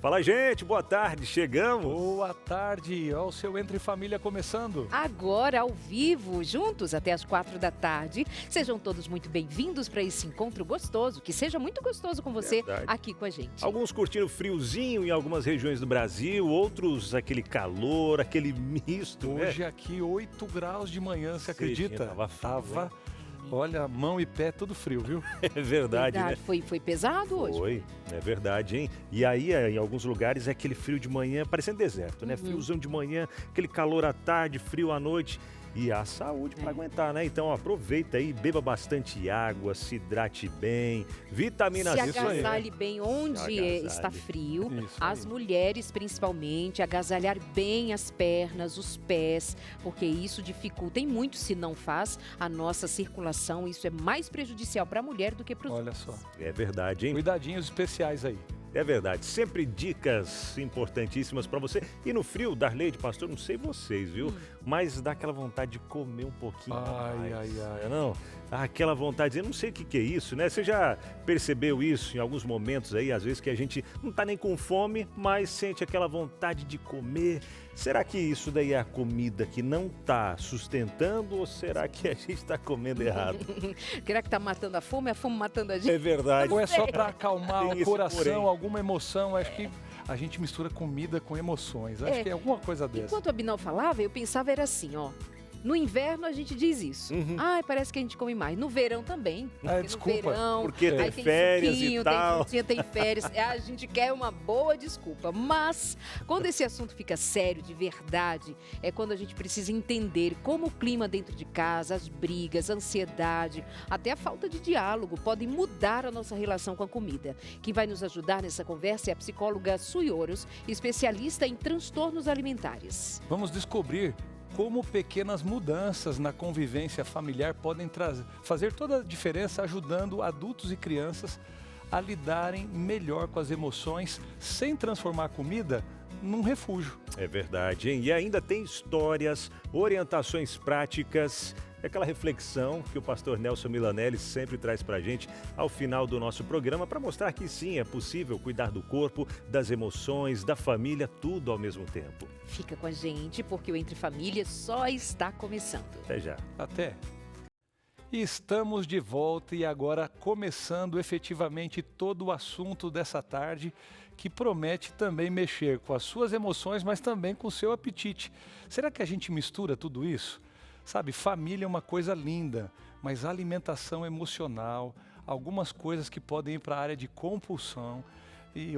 Fala, gente, boa tarde, chegamos. Boa tarde, olha o seu Entre Família começando. Agora ao vivo, juntos até as 4 da tarde. Sejam todos muito bem-vindos para esse encontro gostoso, que seja muito gostoso com você aqui com a gente. Alguns curtindo friozinho em algumas regiões do Brasil, outros aquele calor, aquele misto. Hoje aqui 8 graus de manhã, você acredita? Tava, olha, mão e pé tudo frio, viu? É verdade, né? Foi pesado hoje? Foi, é verdade, hein? E aí, em alguns lugares, é aquele frio de manhã, parecendo deserto, né? Friozão de manhã, aquele calor à tarde, frio à noite. E a saúde para aguentar, né? Então aproveita aí, beba bastante água, se hidrate bem, vitaminas C. C. Se agasalhe bem onde está frio. As mulheres, principalmente, agasalhar bem as pernas, os pés, porque isso dificulta e muito se não faz a nossa circulação. Isso é mais prejudicial para a mulher do que para os homens. Olha só. É verdade, hein? Cuidadinhos especiais aí. É verdade, sempre dicas importantíssimas para você. E no frio, Darleide, pastor, não sei vocês, viu? Mas dá aquela vontade de comer um pouquinho mais. Não? Aquela vontade, eu não sei o que é isso, né? Você já percebeu isso em alguns momentos aí, às vezes que a gente não tá nem com fome, mas sente aquela vontade de comer. Será que isso daí é a comida que não tá sustentando ou será que a gente tá comendo errado? Será que tá matando a fome matando a gente? É verdade. Ou é só para acalmar o coração, porém. Alguma emoção? Acho que a gente mistura comida com emoções. Acho que é alguma coisa dessa. Enquanto o Abinal falava, eu pensava era assim, ó. No inverno a gente diz isso. Ai, parece que a gente come mais. No verão também. Desculpa. No verão, porque tem aí tem férias suquinho, e tal. tem frutinha, tem férias. A gente quer uma boa desculpa. Mas quando esse assunto fica sério, de verdade, é quando a gente precisa entender como o clima dentro de casa, as brigas, a ansiedade, até a falta de diálogo podem mudar a nossa relação com a comida. Quem vai nos ajudar nessa conversa é a psicóloga Sui Ouros, especialista em transtornos alimentares. Vamos descobrir como pequenas mudanças na convivência familiar podem fazer toda a diferença, ajudando adultos e crianças a lidarem melhor com as emoções, sem transformar a comida num refúgio. É verdade, hein? E ainda tem histórias, orientações práticas, aquela reflexão que o pastor Nelson Milanelli sempre traz pra gente ao final do nosso programa para mostrar que sim, é possível cuidar do corpo, das emoções, da família, tudo ao mesmo tempo. Fica com a gente porque o Entre Família só está começando. Até já. Até. E estamos de volta e agora começando efetivamente todo o assunto dessa tarde, que promete também mexer com as suas emoções, mas também com o seu apetite. Será que a gente mistura tudo isso? Sabe, família é uma coisa linda, mas alimentação emocional, algumas coisas que podem ir para a área de compulsão,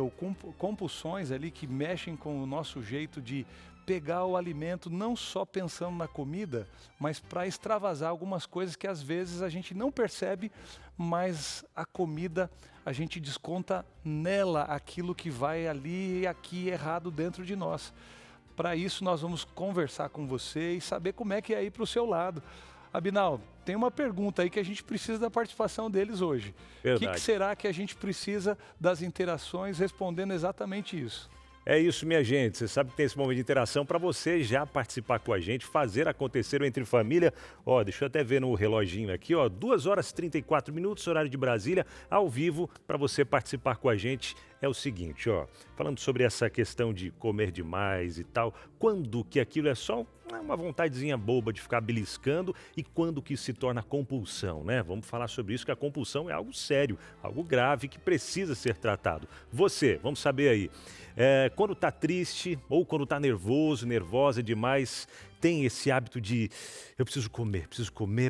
ou compulsões ali que mexem com o nosso jeito de pegar o alimento, não só pensando na comida, mas para extravasar algumas coisas que às vezes a gente não percebe, mas a comida a gente desconta nela aquilo que vai ali e aqui errado dentro de nós. Para isso nós vamos conversar com você e saber como é que é aí para o seu lado. Abinal, tem uma pergunta aí que a gente precisa da participação deles hoje. O que será que a gente precisa das interações respondendo exatamente isso? É isso, minha gente. Você sabe que tem esse momento de interação para você já participar com a gente, fazer acontecer o Entre Família. Ó, deixa eu até ver no reloginho aqui, ó, 2 horas e 34 minutos, horário de Brasília, ao vivo, para você participar com a gente. É o seguinte, ó, falando sobre essa questão de comer demais e tal, quando que aquilo é só uma vontadezinha boba de ficar beliscando e quando que isso se torna compulsão, né? Vamos falar sobre isso, que a compulsão é algo sério, algo grave que precisa ser tratado. Você, vamos saber aí, quando tá triste ou quando tá nervoso, nervosa demais, tem esse hábito de eu preciso comer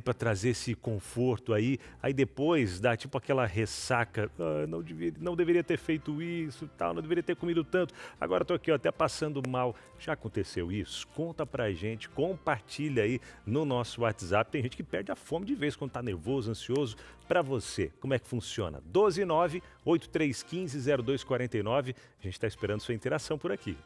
para trazer esse conforto aí depois dá tipo aquela ressaca, não deveria ter feito isso, tal, não deveria ter comido tanto, agora tô aqui ó, até passando mal. Já aconteceu isso? Conta pra gente, compartilha aí no nosso WhatsApp. Tem gente que perde a fome de vez quando tá nervoso, ansioso. Para você, como é que funciona? 129-8315-0249, a gente tá esperando sua interação por aqui.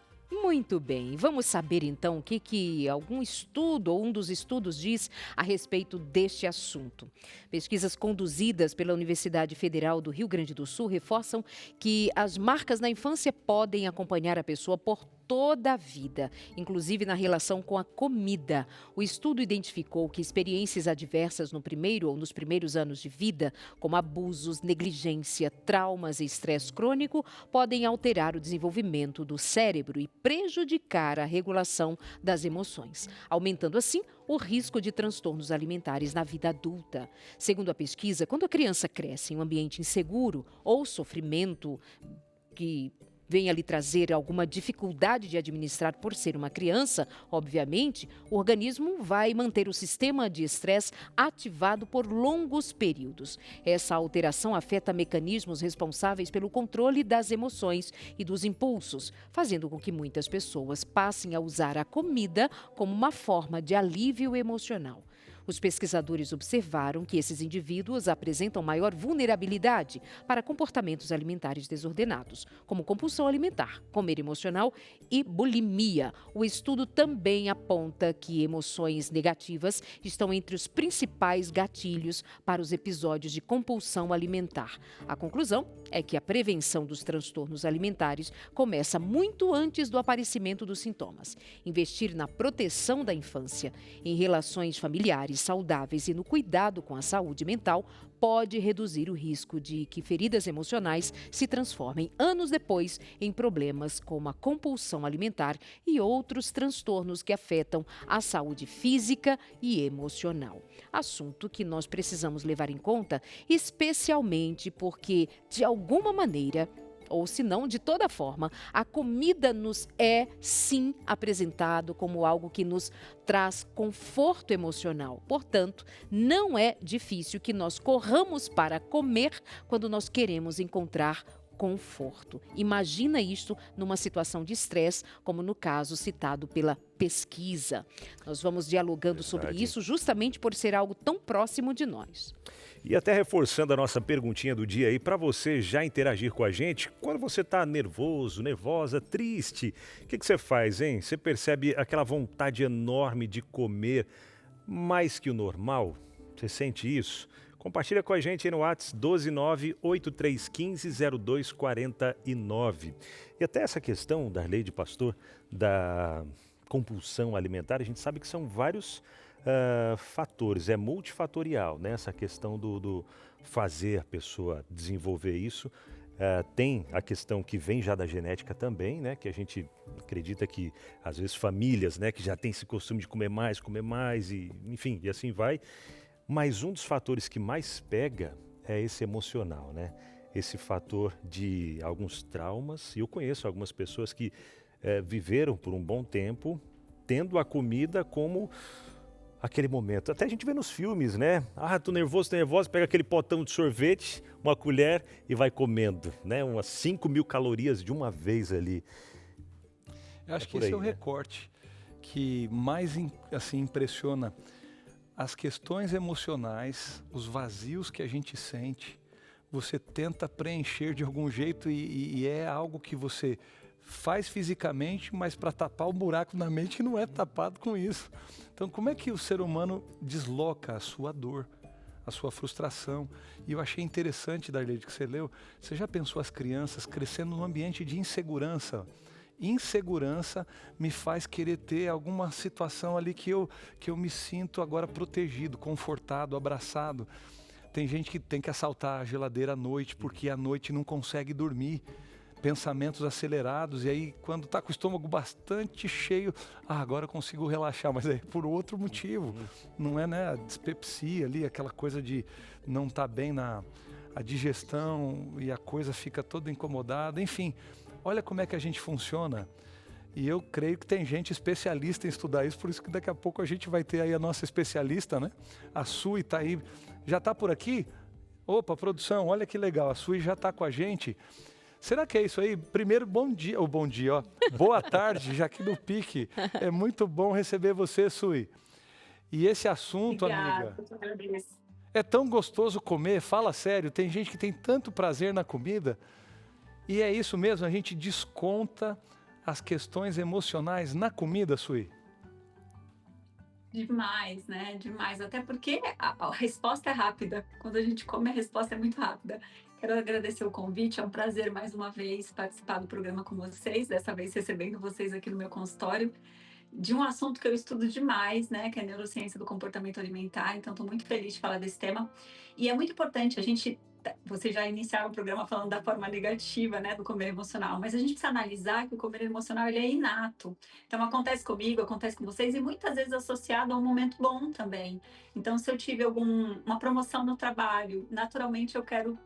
Muito bem, vamos saber então o que algum estudo ou um dos estudos diz a respeito deste assunto. Pesquisas conduzidas pela Universidade Federal do Rio Grande do Sul reforçam que as marcas na infância podem acompanhar a pessoa por toda a vida, inclusive na relação com a comida. O estudo identificou que experiências adversas no primeiro ou nos primeiros anos de vida, como abusos, negligência, traumas e estresse crônico, podem alterar o desenvolvimento do cérebro e prejudicar a regulação das emoções, aumentando assim o risco de transtornos alimentares na vida adulta. Segundo a pesquisa, quando a criança cresce em um ambiente inseguro ou sofrimento que venha lhe trazer alguma dificuldade de administrar por ser uma criança, obviamente, o organismo vai manter o sistema de estresse ativado por longos períodos. Essa alteração afeta mecanismos responsáveis pelo controle das emoções e dos impulsos, fazendo com que muitas pessoas passem a usar a comida como uma forma de alívio emocional. Os pesquisadores observaram que esses indivíduos apresentam maior vulnerabilidade para comportamentos alimentares desordenados, como compulsão alimentar, comer emocional e bulimia. O estudo também aponta que emoções negativas estão entre os principais gatilhos para os episódios de compulsão alimentar. A conclusão é que a prevenção dos transtornos alimentares começa muito antes do aparecimento dos sintomas. Investir na proteção da infância, em relações familiares saudáveis e no cuidado com a saúde mental pode reduzir o risco de que feridas emocionais se transformem anos depois em problemas como a compulsão alimentar e outros transtornos que afetam a saúde física e emocional. Assunto que nós precisamos levar em conta, especialmente porque, de alguma maneira, ou se não, de toda forma, a comida nos é, sim, apresentado como algo que nos traz conforto emocional. Portanto, não é difícil que nós corramos para comer quando nós queremos encontrar conforto. Imagina isto numa situação de estresse, como no caso citado pela pesquisa. Nós vamos dialogando sobre isso justamente por ser algo tão próximo de nós. E até reforçando a nossa perguntinha do dia aí, para você já interagir com a gente, quando você está nervoso, nervosa, triste, o que você faz, hein? Você percebe aquela vontade enorme de comer mais que o normal? Você sente isso? Compartilha com a gente aí no WhatsApp 12983150249. E até essa questão da lei de pastor, da compulsão alimentar, a gente sabe que são vários fatores, é multifatorial, né? Essa questão do fazer a pessoa desenvolver isso. Tem a questão que vem já da genética também, né? Que a gente acredita que, às vezes, famílias, né, que já tem esse costume de comer mais, e enfim, e assim vai. Mas um dos fatores que mais pega é esse emocional, né? Esse fator de alguns traumas. E eu conheço algumas pessoas que viveram por um bom tempo tendo a comida como aquele momento. Até a gente vê nos filmes, né? Tô nervoso, pega aquele potão de sorvete, uma colher e vai comendo, né? Umas 5.000 calorias de uma vez ali. Eu acho que esse é o recorte que mais assim, impressiona as questões emocionais, os vazios que a gente sente. Você tenta preencher de algum jeito e é algo que você faz fisicamente, mas para tapar o buraco na mente que não é tapado com isso. Então, como é que o ser humano desloca a sua dor, a sua frustração? E eu achei interessante, Darley, que você leu, você já pensou as crianças crescendo num ambiente de insegurança? Insegurança me faz querer ter alguma situação ali que eu me sinto agora protegido, confortado, abraçado. Tem gente que tem que assaltar a geladeira à noite porque à noite não consegue dormir. Pensamentos acelerados, e aí quando está com o estômago bastante cheio, agora eu consigo relaxar, mas é por outro motivo. Não é, né, a dispepsia ali, aquela coisa de não estar bem a digestão e a coisa fica toda incomodada, enfim. Olha como é que a gente funciona. E eu creio que tem gente especialista em estudar isso, por isso que daqui a pouco a gente vai ter aí a nossa especialista, né? A Sui está aí, já está por aqui? Opa, produção, olha que legal, a Sui já está com a gente. Será que é isso aí? Primeiro, bom dia, ó. Boa tarde, já aqui no Pique. É muito bom receber você, Sui. E esse assunto, amiga, é tão gostoso comer, fala sério, tem gente que tem tanto prazer na comida, e é isso mesmo, a gente desconta as questões emocionais na comida, Suí? Demais, né? Demais. Até porque a resposta é rápida. Quando a gente come, a resposta é muito rápida. Quero agradecer o convite. É um prazer, mais uma vez, participar do programa com vocês. Dessa vez, recebendo vocês aqui no meu consultório. De um assunto que eu estudo demais, né? Que é a neurociência do comportamento alimentar. Então, estou muito feliz de falar desse tema. E é muito importante a gente... Vocês já iniciaram o programa falando da forma negativa, né, do comer emocional, mas a gente precisa analisar que o comer emocional ele é inato. Então acontece comigo, acontece com vocês e muitas vezes associado a um momento bom também. Então se eu tive uma promoção no trabalho, naturalmente eu quero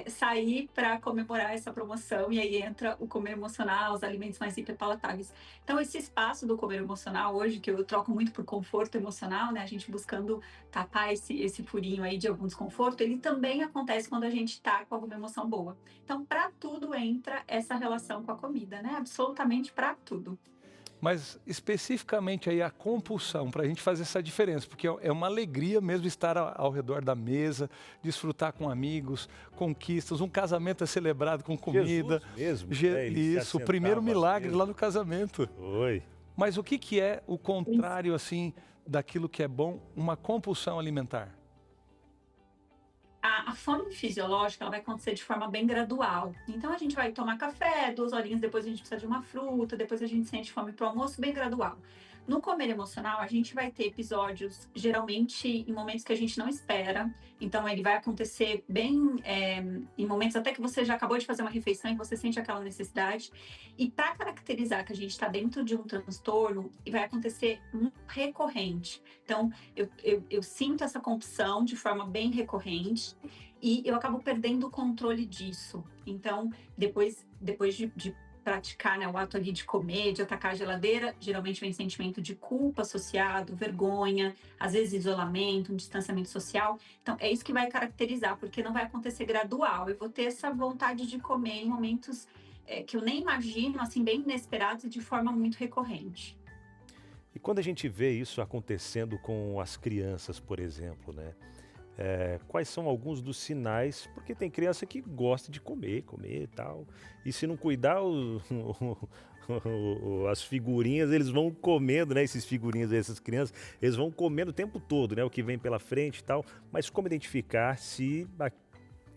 sair para comemorar essa promoção e aí entra o comer emocional, os alimentos mais hiperpalatáveis. Então esse espaço do comer emocional hoje, que eu troco muito por conforto emocional, né, a gente buscando tapar esse furinho aí de algum desconforto, ele também acontece quando a gente está com alguma emoção boa. Então, para tudo entra essa relação com a comida, né? Absolutamente para tudo. Mas especificamente aí a compulsão, para a gente fazer essa diferença, porque é uma alegria mesmo estar ao redor da mesa, desfrutar com amigos, conquistas, um casamento é celebrado com comida. Jesus mesmo, isso, o primeiro milagre lá no casamento. Oi. Mas o que é o contrário assim daquilo que é bom, uma compulsão alimentar? A fome fisiológica ela vai acontecer de forma bem gradual. Então a gente vai tomar café, 2 horinhas depois a gente precisa de uma fruta, depois a gente sente fome para o almoço, bem gradual. No comer emocional, a gente vai ter episódios, geralmente em momentos que a gente não espera. Então, ele vai acontecer bem em momentos até que você já acabou de fazer uma refeição e você sente aquela necessidade. E para caracterizar que a gente está dentro de um transtorno, vai acontecer muito recorrente. Então, eu sinto essa compulsão de forma bem recorrente e eu acabo perdendo o controle disso. Então, depois de praticar, né, o ato ali de comer, de atacar a geladeira, geralmente vem sentimento de culpa associado, vergonha, às vezes isolamento, um distanciamento social. Então, é isso que vai caracterizar, porque não vai acontecer gradual. Eu vou ter essa vontade de comer em momentos que eu nem imagino, assim, bem inesperados e de forma muito recorrente. E quando a gente vê isso acontecendo com as crianças, por exemplo, né? Quais são alguns dos sinais? Porque tem criança que gosta de comer e tal. E se não cuidar, as figurinhas, eles vão comendo, né? Esses figurinhas dessas crianças, eles vão comendo o tempo todo, né? O que vem pela frente e tal. Mas como identificar se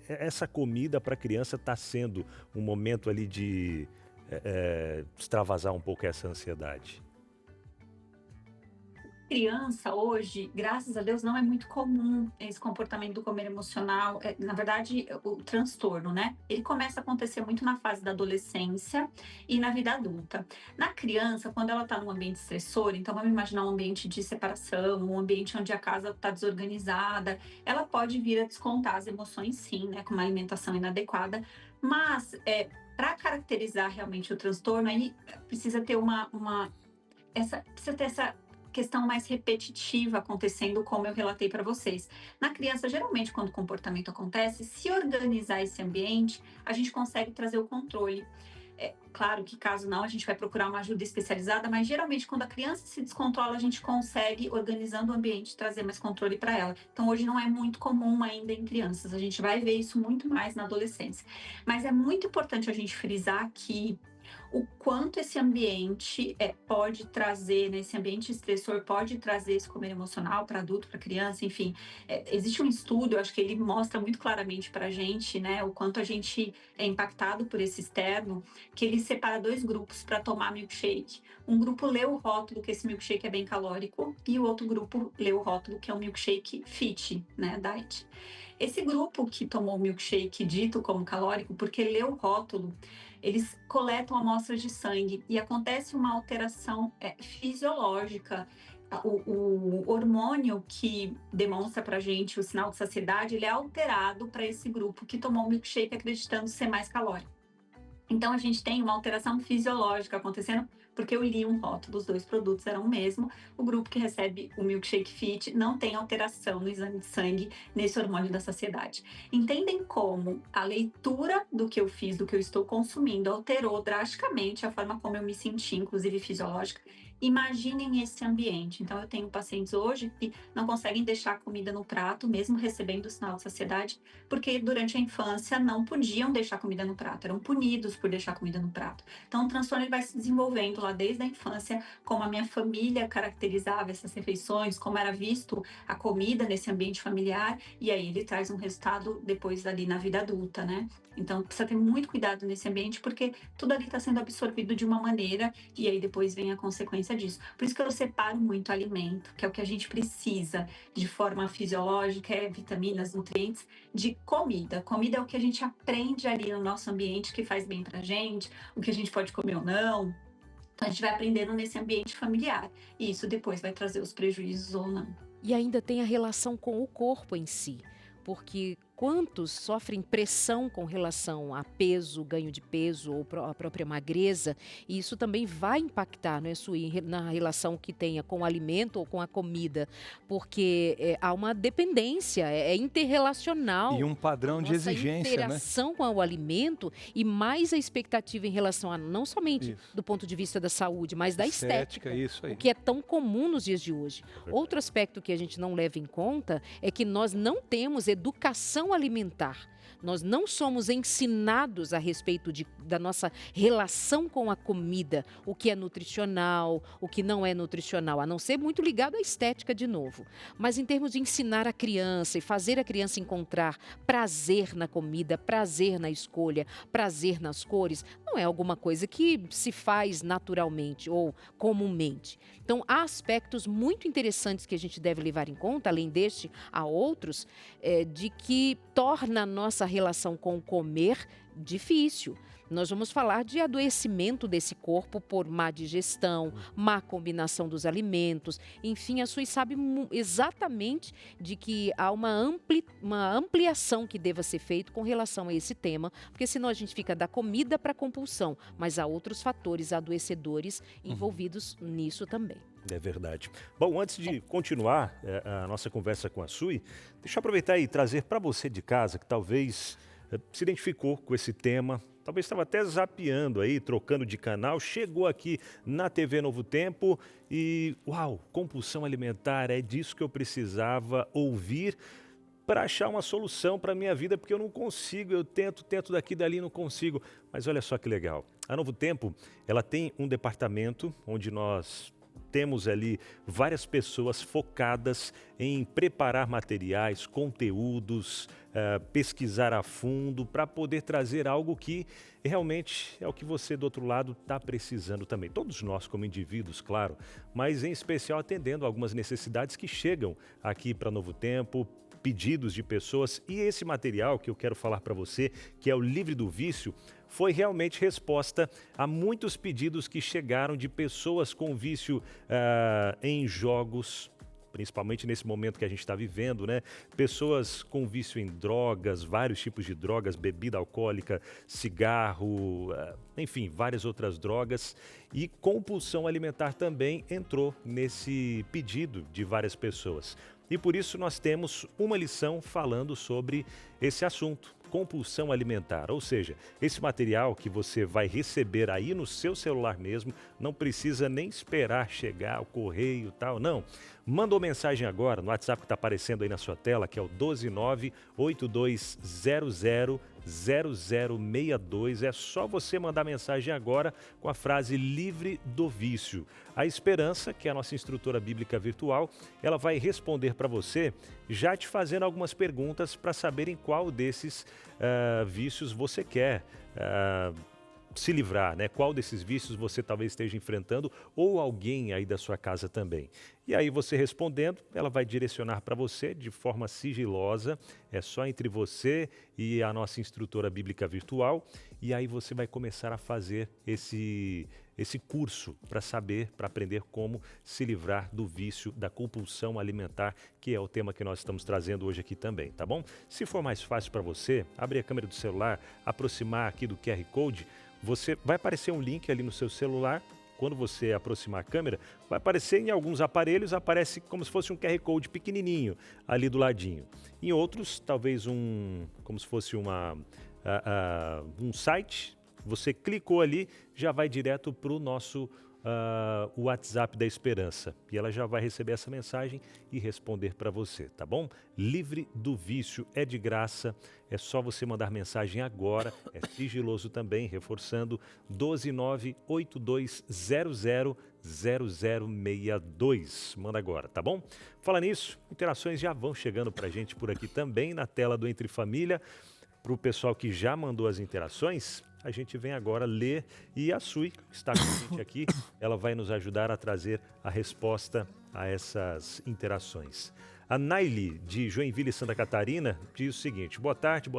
essa comida para a criança está sendo um momento ali de extravasar um pouco essa ansiedade? Criança hoje, graças a Deus, não é muito comum esse comportamento do comer emocional. Na verdade, o transtorno, né? Ele começa a acontecer muito na fase da adolescência e na vida adulta. Na criança, quando ela está num ambiente estressor, então vamos imaginar um ambiente de separação, um ambiente onde a casa está desorganizada, ela pode vir a descontar as emoções, sim, né? Com uma alimentação inadequada, mas para caracterizar realmente o transtorno, aí precisa ter essa questão mais repetitiva acontecendo, como eu relatei para vocês. Na criança, geralmente, quando o comportamento acontece, se organizar esse ambiente, a gente consegue trazer o controle. Claro que, caso não, a gente vai procurar uma ajuda especializada, mas geralmente, quando a criança se descontrola, a gente consegue, organizando o ambiente, trazer mais controle para ela. Então, hoje não é muito comum ainda em crianças, a gente vai ver isso muito mais na adolescência. Mas é muito importante a gente frisar que o quanto esse ambiente pode trazer, né, esse ambiente estressor pode trazer esse comer emocional para adulto, para criança, enfim. Existe um estudo, eu acho que ele mostra muito claramente para a gente, né, o quanto a gente é impactado por esse externo, que ele separa 2 grupos para tomar milkshake. Um grupo lê o rótulo que esse milkshake é bem calórico e o outro grupo lê o rótulo que é um milkshake fit, né, diet. Esse grupo que tomou o milkshake dito como calórico, porque leu o rótulo, eles coletam amostras de sangue e acontece uma alteração fisiológica. O hormônio que demonstra para a gente o sinal de saciedade, ele é alterado para esse grupo que tomou o milkshake acreditando ser mais calórico. Então, a gente tem uma alteração fisiológica acontecendo porque eu li um rótulo, os dois produtos eram o mesmo. O grupo que recebe o Milkshake Fit não tem alteração no exame de sangue nesse hormônio da saciedade. Entendem como a leitura do que eu fiz, do que eu estou consumindo, alterou drasticamente a forma como eu me senti, inclusive fisiológica. Imaginem esse ambiente. Então, eu tenho pacientes hoje que não conseguem deixar a comida no prato, mesmo recebendo o sinal de saciedade, porque durante a infância não podiam deixar comida no prato, eram punidos por deixar comida no prato. Então, o transtorno ele vai se desenvolvendo lá desde a infância, como a minha família caracterizava essas refeições, como era visto a comida nesse ambiente familiar, e aí ele traz um resultado depois ali na vida adulta, né? Então, precisa ter muito cuidado nesse ambiente, porque tudo ali está sendo absorvido de uma maneira, e aí depois vem a consequência disso. Por isso que eu separo muito alimento, que é o que a gente precisa de forma fisiológica, vitaminas, nutrientes, de comida. Comida é o que a gente aprende ali no nosso ambiente, que faz bem pra gente, o que a gente pode comer ou não. Então, a gente vai aprendendo nesse ambiente familiar, e isso depois vai trazer os prejuízos ou não. E ainda tem a relação com o corpo em si, porque quantos sofrem pressão com relação a peso, ganho de peso ou a própria magreza, e isso também vai impactar, né, Suí, na relação que tenha com o alimento ou com a comida, porque há uma dependência, é interrelacional. E um padrão de Nossa exigência, né? interação com o alimento e mais a expectativa em relação a não somente Isso. do ponto de vista da saúde, mas da estética. Isso aí. O que é tão comum nos dias de hoje. Outro aspecto que a gente não leva em conta é que nós não temos educação alimentar. Nós não somos ensinados a respeito da nossa relação com a comida, o que é nutricional, o que não é nutricional, a não ser muito ligado à estética de novo. Mas em termos de ensinar a criança e fazer a criança encontrar prazer na comida, prazer na escolha, prazer nas cores, não é alguma coisa que se faz naturalmente ou comumente. Então, há aspectos muito interessantes que a gente deve levar em conta, além deste, há outros, de que torna a nossa relação com o comer difícil. Nós vamos falar de adoecimento desse corpo por má digestão, má combinação dos alimentos. Enfim, a Suí sabe exatamente de que há uma ampliação que deva ser feita com relação a esse tema, porque senão a gente fica da comida para a compulsão, mas há outros fatores adoecedores envolvidos nisso também. É verdade. Bom, antes de continuar a nossa conversa com a Suí, deixa eu aproveitar e trazer para você de casa que talvez se identificou com esse tema, talvez estava até zapeando aí, trocando de canal, chegou aqui na TV Novo Tempo e, uau, compulsão alimentar, é disso que eu precisava ouvir para achar uma solução para a minha vida, porque eu não consigo, eu tento daqui e dali, não consigo. Mas olha só que legal, a Novo Tempo, ela tem um departamento onde nós temos ali várias pessoas focadas em preparar materiais, conteúdos, pesquisar a fundo para poder trazer algo que realmente é o que você do outro lado está precisando também. Todos nós como indivíduos, claro, mas em especial atendendo algumas necessidades que chegam aqui para Novo Tempo, pedidos de pessoas, e esse material que eu quero falar para você, que é o Livre do Vício, foi realmente resposta a muitos pedidos que chegaram de pessoas com vício em jogos, principalmente nesse momento que a gente está vivendo, né? Pessoas com vício em drogas, vários tipos de drogas, bebida alcoólica, cigarro, enfim, várias outras drogas. E compulsão alimentar também entrou nesse pedido de várias pessoas. E por isso nós temos uma lição falando sobre esse assunto, compulsão alimentar. Ou seja, esse material que você vai receber aí no seu celular mesmo, não precisa nem esperar chegar o correio e tal, não. Manda uma mensagem agora no WhatsApp que está aparecendo aí na sua tela, que é o 12982000062. É só você mandar mensagem agora com a frase Livre do Vício. A Esperança, que é a nossa instrutora bíblica virtual, ela vai responder para você, já te fazendo algumas perguntas para saber em qual desses vícios você quer se livrar, né? Qual desses vícios você talvez esteja enfrentando ou alguém aí da sua casa também. E aí você respondendo, ela vai direcionar para você de forma sigilosa, é só entre você e a nossa instrutora bíblica virtual, e aí você vai começar a fazer esse curso para saber, para aprender como se livrar do vício, da compulsão alimentar, que é o tema que nós estamos trazendo hoje aqui também, tá bom? Se for mais fácil para você, abrir a câmera do celular, aproximar aqui do QR Code, vai aparecer um link ali no seu celular quando você aproximar a câmera, vai aparecer em alguns aparelhos, aparece como se fosse um QR Code pequenininho ali do ladinho. Em outros, talvez como se fosse um site, você clicou ali, já vai direto para o nosso WhatsApp da Esperança. E ela já vai receber essa mensagem e responder para você, tá bom? Livre do vício, é de graça, é só você mandar mensagem agora, é sigiloso também, reforçando 12982000062. Manda agora, tá bom? Fala nisso, interações já vão chegando pra gente por aqui também, na tela do Entre Família. Para o pessoal que já mandou as interações, a gente vem agora ler e a Sui, que está com a gente aqui, ela vai nos ajudar a trazer a resposta a essas interações. A Naili, de Joinville, Santa Catarina, diz o seguinte: boa tarde,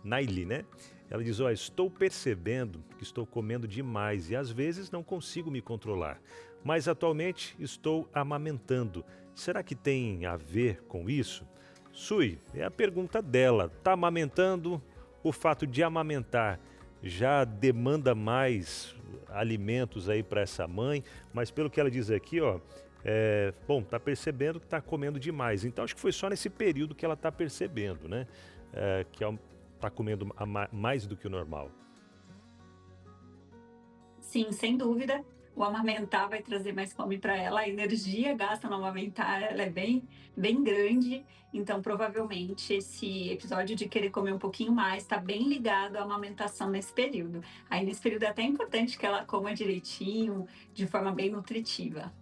Naili, né? Ela diz, estou percebendo que estou comendo demais e às vezes não consigo me controlar, mas atualmente estou amamentando. Será que tem a ver com isso? Sui, é a pergunta dela. Está amamentando? O fato de amamentar já demanda mais alimentos aí para essa mãe, mas pelo que ela diz aqui, tá percebendo que está comendo demais. Então acho que foi só nesse período que ela está percebendo, né? Que está comendo mais do que o normal. Sim, sem dúvida. O amamentar vai trazer mais fome para ela. A energia gasta no amamentar, ela é bem grande. Então, provavelmente, esse episódio de querer comer um pouquinho mais está bem ligado à amamentação nesse período. Aí, nesse período, é até importante que ela coma direitinho, de forma bem nutritiva.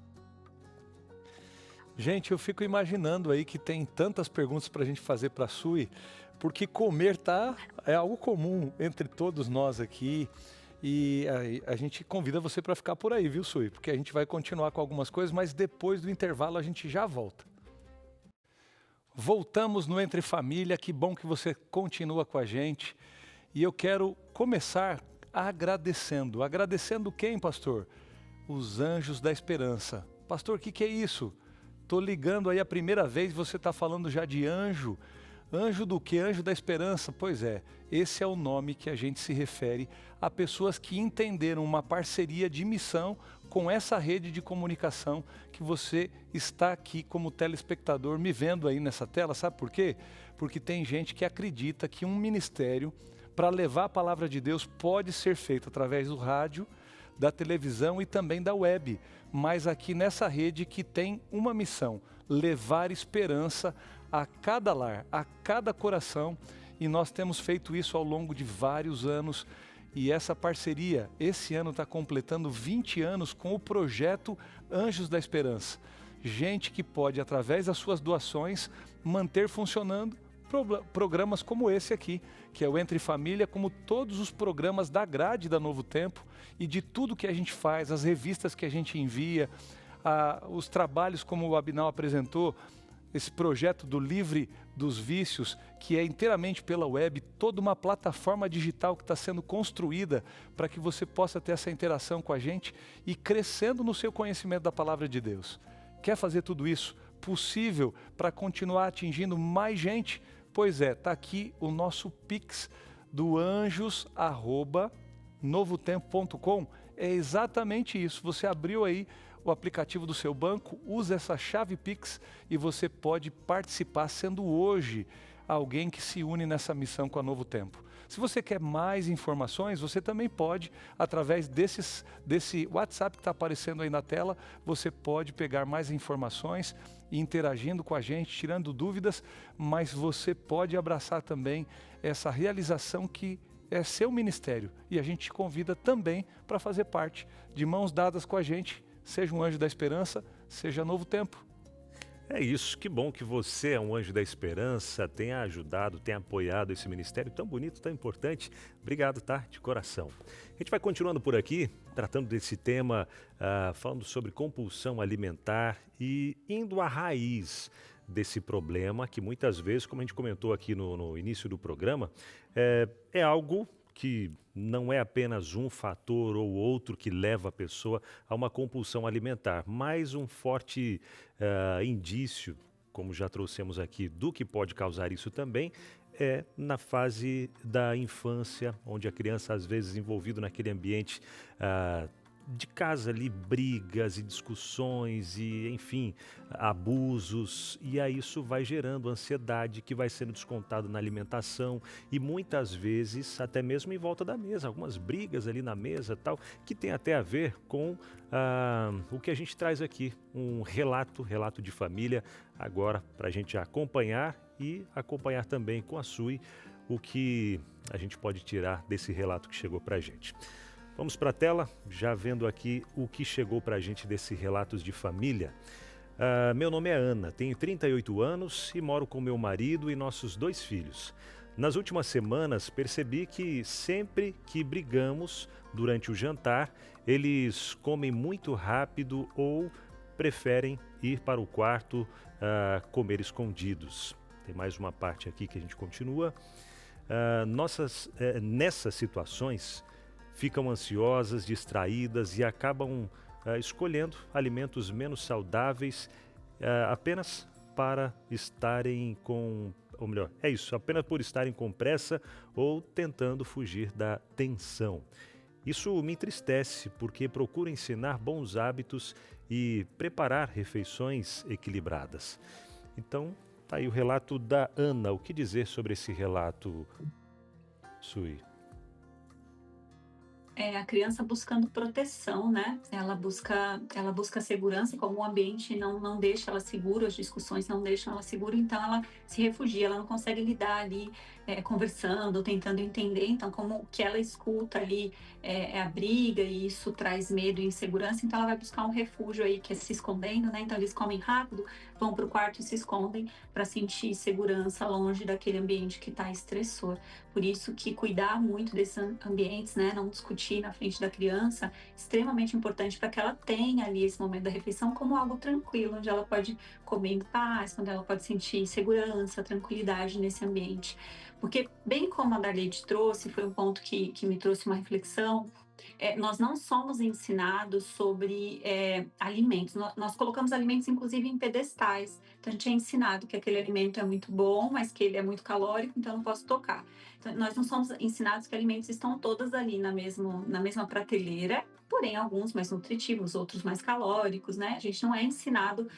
Gente, eu fico imaginando aí que tem tantas perguntas para a gente fazer para a Sui, porque comer é algo comum entre todos nós aqui. E a gente convida você para ficar por aí, viu, Sui? Porque a gente vai continuar com algumas coisas, mas depois do intervalo a gente já volta. Voltamos no Entre Família, que bom que você continua com a gente. E eu quero começar agradecendo. Agradecendo quem, pastor? Os Anjos da Esperança. Pastor, o que é isso? Estou ligando aí a primeira vez, você está falando já de anjo. Anjo do quê? Anjo da Esperança? Pois é, esse é o nome que a gente se refere a pessoas que entenderam uma parceria de missão com essa rede de comunicação que você está aqui como telespectador me vendo aí nessa tela. Sabe por quê? Porque tem gente que acredita que um ministério para levar a palavra de Deus pode ser feito através do rádio, da televisão e também da web, mas aqui nessa rede que tem uma missão: levar esperança a cada lar, a cada coração, e nós temos feito isso ao longo de vários anos. E essa parceria, esse ano está completando 20 anos com o projeto Anjos da Esperança. Gente que pode, através das suas doações, manter funcionando programas como esse aqui, que é o Entre Família, como todos os programas da grade da Novo Tempo e de tudo que a gente faz, as revistas que a gente envia, os trabalhos como o Abinal apresentou, esse projeto do Livre dos Vícios, que é inteiramente pela web, toda uma plataforma digital que está sendo construída para que você possa ter essa interação com a gente e crescendo no seu conhecimento da Palavra de Deus. Quer fazer tudo isso possível para continuar atingindo mais gente? Pois é, está aqui o nosso Pix do anjos@novotempo.com. É exatamente isso, você abriu aí o aplicativo do seu banco, usa essa chave Pix e você pode participar sendo hoje alguém que se une nessa missão com a Novo Tempo. Se você quer mais informações, você também pode, através desse WhatsApp que está aparecendo aí na tela, você pode pegar mais informações e interagindo com a gente, tirando dúvidas, mas você pode abraçar também essa realização que é seu ministério. E a gente te convida também para fazer parte, de mãos dadas com a gente, seja um Anjo da Esperança, seja Novo Tempo. É isso, que bom que você é um Anjo da Esperança, tenha ajudado, tenha apoiado esse ministério tão bonito, tão importante. Obrigado, tá? De coração. A gente vai continuando por aqui, tratando desse tema, falando sobre compulsão alimentar e indo à raiz desse problema, que muitas vezes, como a gente comentou aqui no início do programa, é algo que não é apenas um fator ou outro que leva a pessoa a uma compulsão alimentar, mas um forte indício, como já trouxemos aqui, do que pode causar isso também, é na fase da infância, onde a criança, às vezes envolvida naquele ambiente de casa ali, brigas e discussões e, enfim, abusos. E aí isso vai gerando ansiedade que vai sendo descontado na alimentação e muitas vezes até mesmo em volta da mesa. Algumas brigas ali na mesa tal, que tem até a ver com o que a gente traz aqui, um relato de família, agora para a gente acompanhar e acompanhar também com a Sui o que a gente pode tirar desse relato que chegou para a gente. Vamos para a tela, já vendo aqui o que chegou para a gente desses relatos de família. Meu nome é Ana, tenho 38 anos e moro com meu marido e nossos 2 filhos. Nas últimas semanas percebi que sempre que brigamos durante o jantar, eles comem muito rápido ou preferem ir para o quarto comer escondidos. Tem mais uma parte aqui que a gente continua. Nessas situações, ficam ansiosas, distraídas e acabam escolhendo alimentos menos saudáveis apenas para estarem apenas por estarem com pressa ou tentando fugir da tensão. Isso me entristece porque procuro ensinar bons hábitos e preparar refeições equilibradas. Então, tá aí o relato da Ana. O que dizer sobre esse relato, Sui? A criança buscando proteção, né? Ela busca segurança, como o ambiente não deixa ela segura, as discussões não deixam ela segura, então ela se refugia, ela não consegue lidar ali conversando, tentando entender. Então, como o que ela escuta ali é a briga, e isso traz medo e insegurança, então ela vai buscar um refúgio aí, que é se escondendo, né? Então eles comem rápido, vão para o quarto e se escondem para sentir segurança longe daquele ambiente que está estressor. Por isso que cuidar muito desses ambientes, né? Não discutir na frente da criança, extremamente importante para que ela tenha ali esse momento da refeição como algo tranquilo, onde ela pode comer em paz, onde ela pode sentir segurança, tranquilidade nesse ambiente. Porque, bem como a Darleide trouxe, foi um ponto que me trouxe uma reflexão. Nós não somos ensinados sobre alimentos. Nós colocamos alimentos, inclusive, em pedestais. Então, a gente é ensinado que aquele alimento é muito bom, mas que ele é muito calórico, então eu não posso tocar. Então, nós não somos ensinados que alimentos estão todos ali na mesma prateleira, porém, alguns mais nutritivos, outros mais calóricos, né? A gente não é ensinado,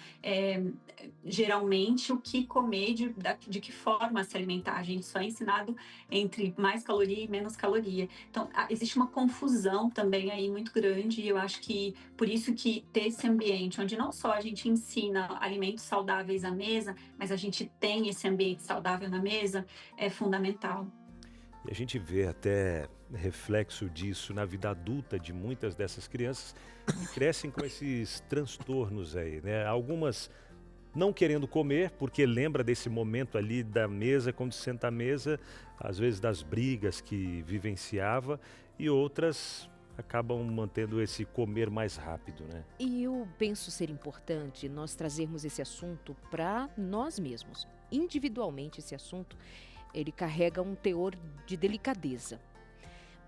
geralmente, o que comer, de que forma se alimentar. A gente só é ensinado entre mais caloria e menos caloria. Então, existe uma confusão também aí muito grande, e eu acho que por isso que ter esse ambiente onde não só a gente ensina alimentos saudáveis à mesa, mas a gente tem esse ambiente saudável na mesa, é fundamental. E a gente vê até reflexo disso na vida adulta de muitas dessas crianças que crescem com esses transtornos aí, né? Algumas não querendo comer, porque lembra desse momento ali da mesa, quando senta à mesa, às vezes das brigas que vivenciava, e outras acabam mantendo esse comer mais rápido, né? E eu penso ser importante nós trazermos esse assunto para nós mesmos. Individualmente, esse assunto, ele carrega um teor de delicadeza.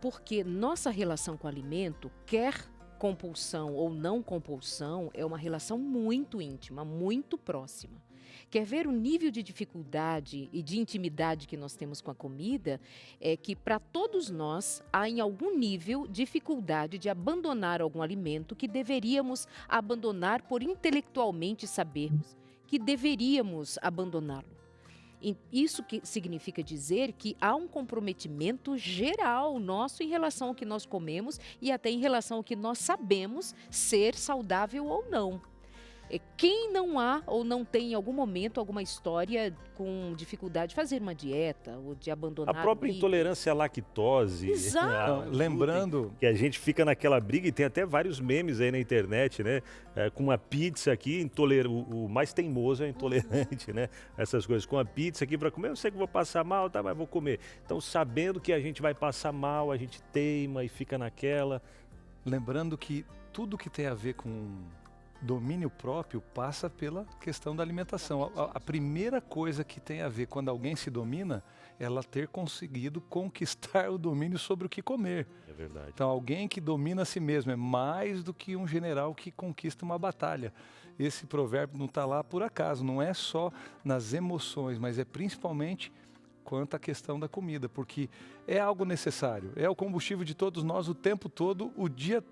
Porque nossa relação com o alimento, quer compulsão ou não compulsão, é uma relação muito íntima, muito próxima. Quer ver o nível de dificuldade e de intimidade que nós temos com a comida? É que para todos nós há em algum nível dificuldade de abandonar algum alimento que deveríamos abandonar por intelectualmente sabermos que deveríamos abandoná-lo. Isso que significa dizer que há um comprometimento geral nosso em relação ao que nós comemos e até em relação ao que nós sabemos ser saudável ou não. Quem não há ou não tem em algum momento alguma história com dificuldade de fazer uma dieta ou de abandonar... A própria intolerância à lactose. Exato. Lembrando que a gente fica naquela briga, e tem até vários memes aí na internet, né? Com uma pizza aqui, o mais teimoso é intolerante, né? Essas coisas. Com a pizza aqui para comer, eu sei que vou passar mal, tá, mas vou comer. Então, sabendo que a gente vai passar mal, a gente teima e fica naquela. Lembrando que tudo que tem a ver com domínio próprio passa pela questão da alimentação. A primeira coisa que tem a ver quando alguém se domina é ela ter conseguido conquistar o domínio sobre o que comer. É verdade. Então, alguém que domina a si mesmo é mais do que um general que conquista uma batalha. Esse provérbio não está lá por acaso, não é só nas emoções, mas é principalmente quanto à questão da comida, porque é algo necessário, é o combustível de todos nós o tempo todo, o dia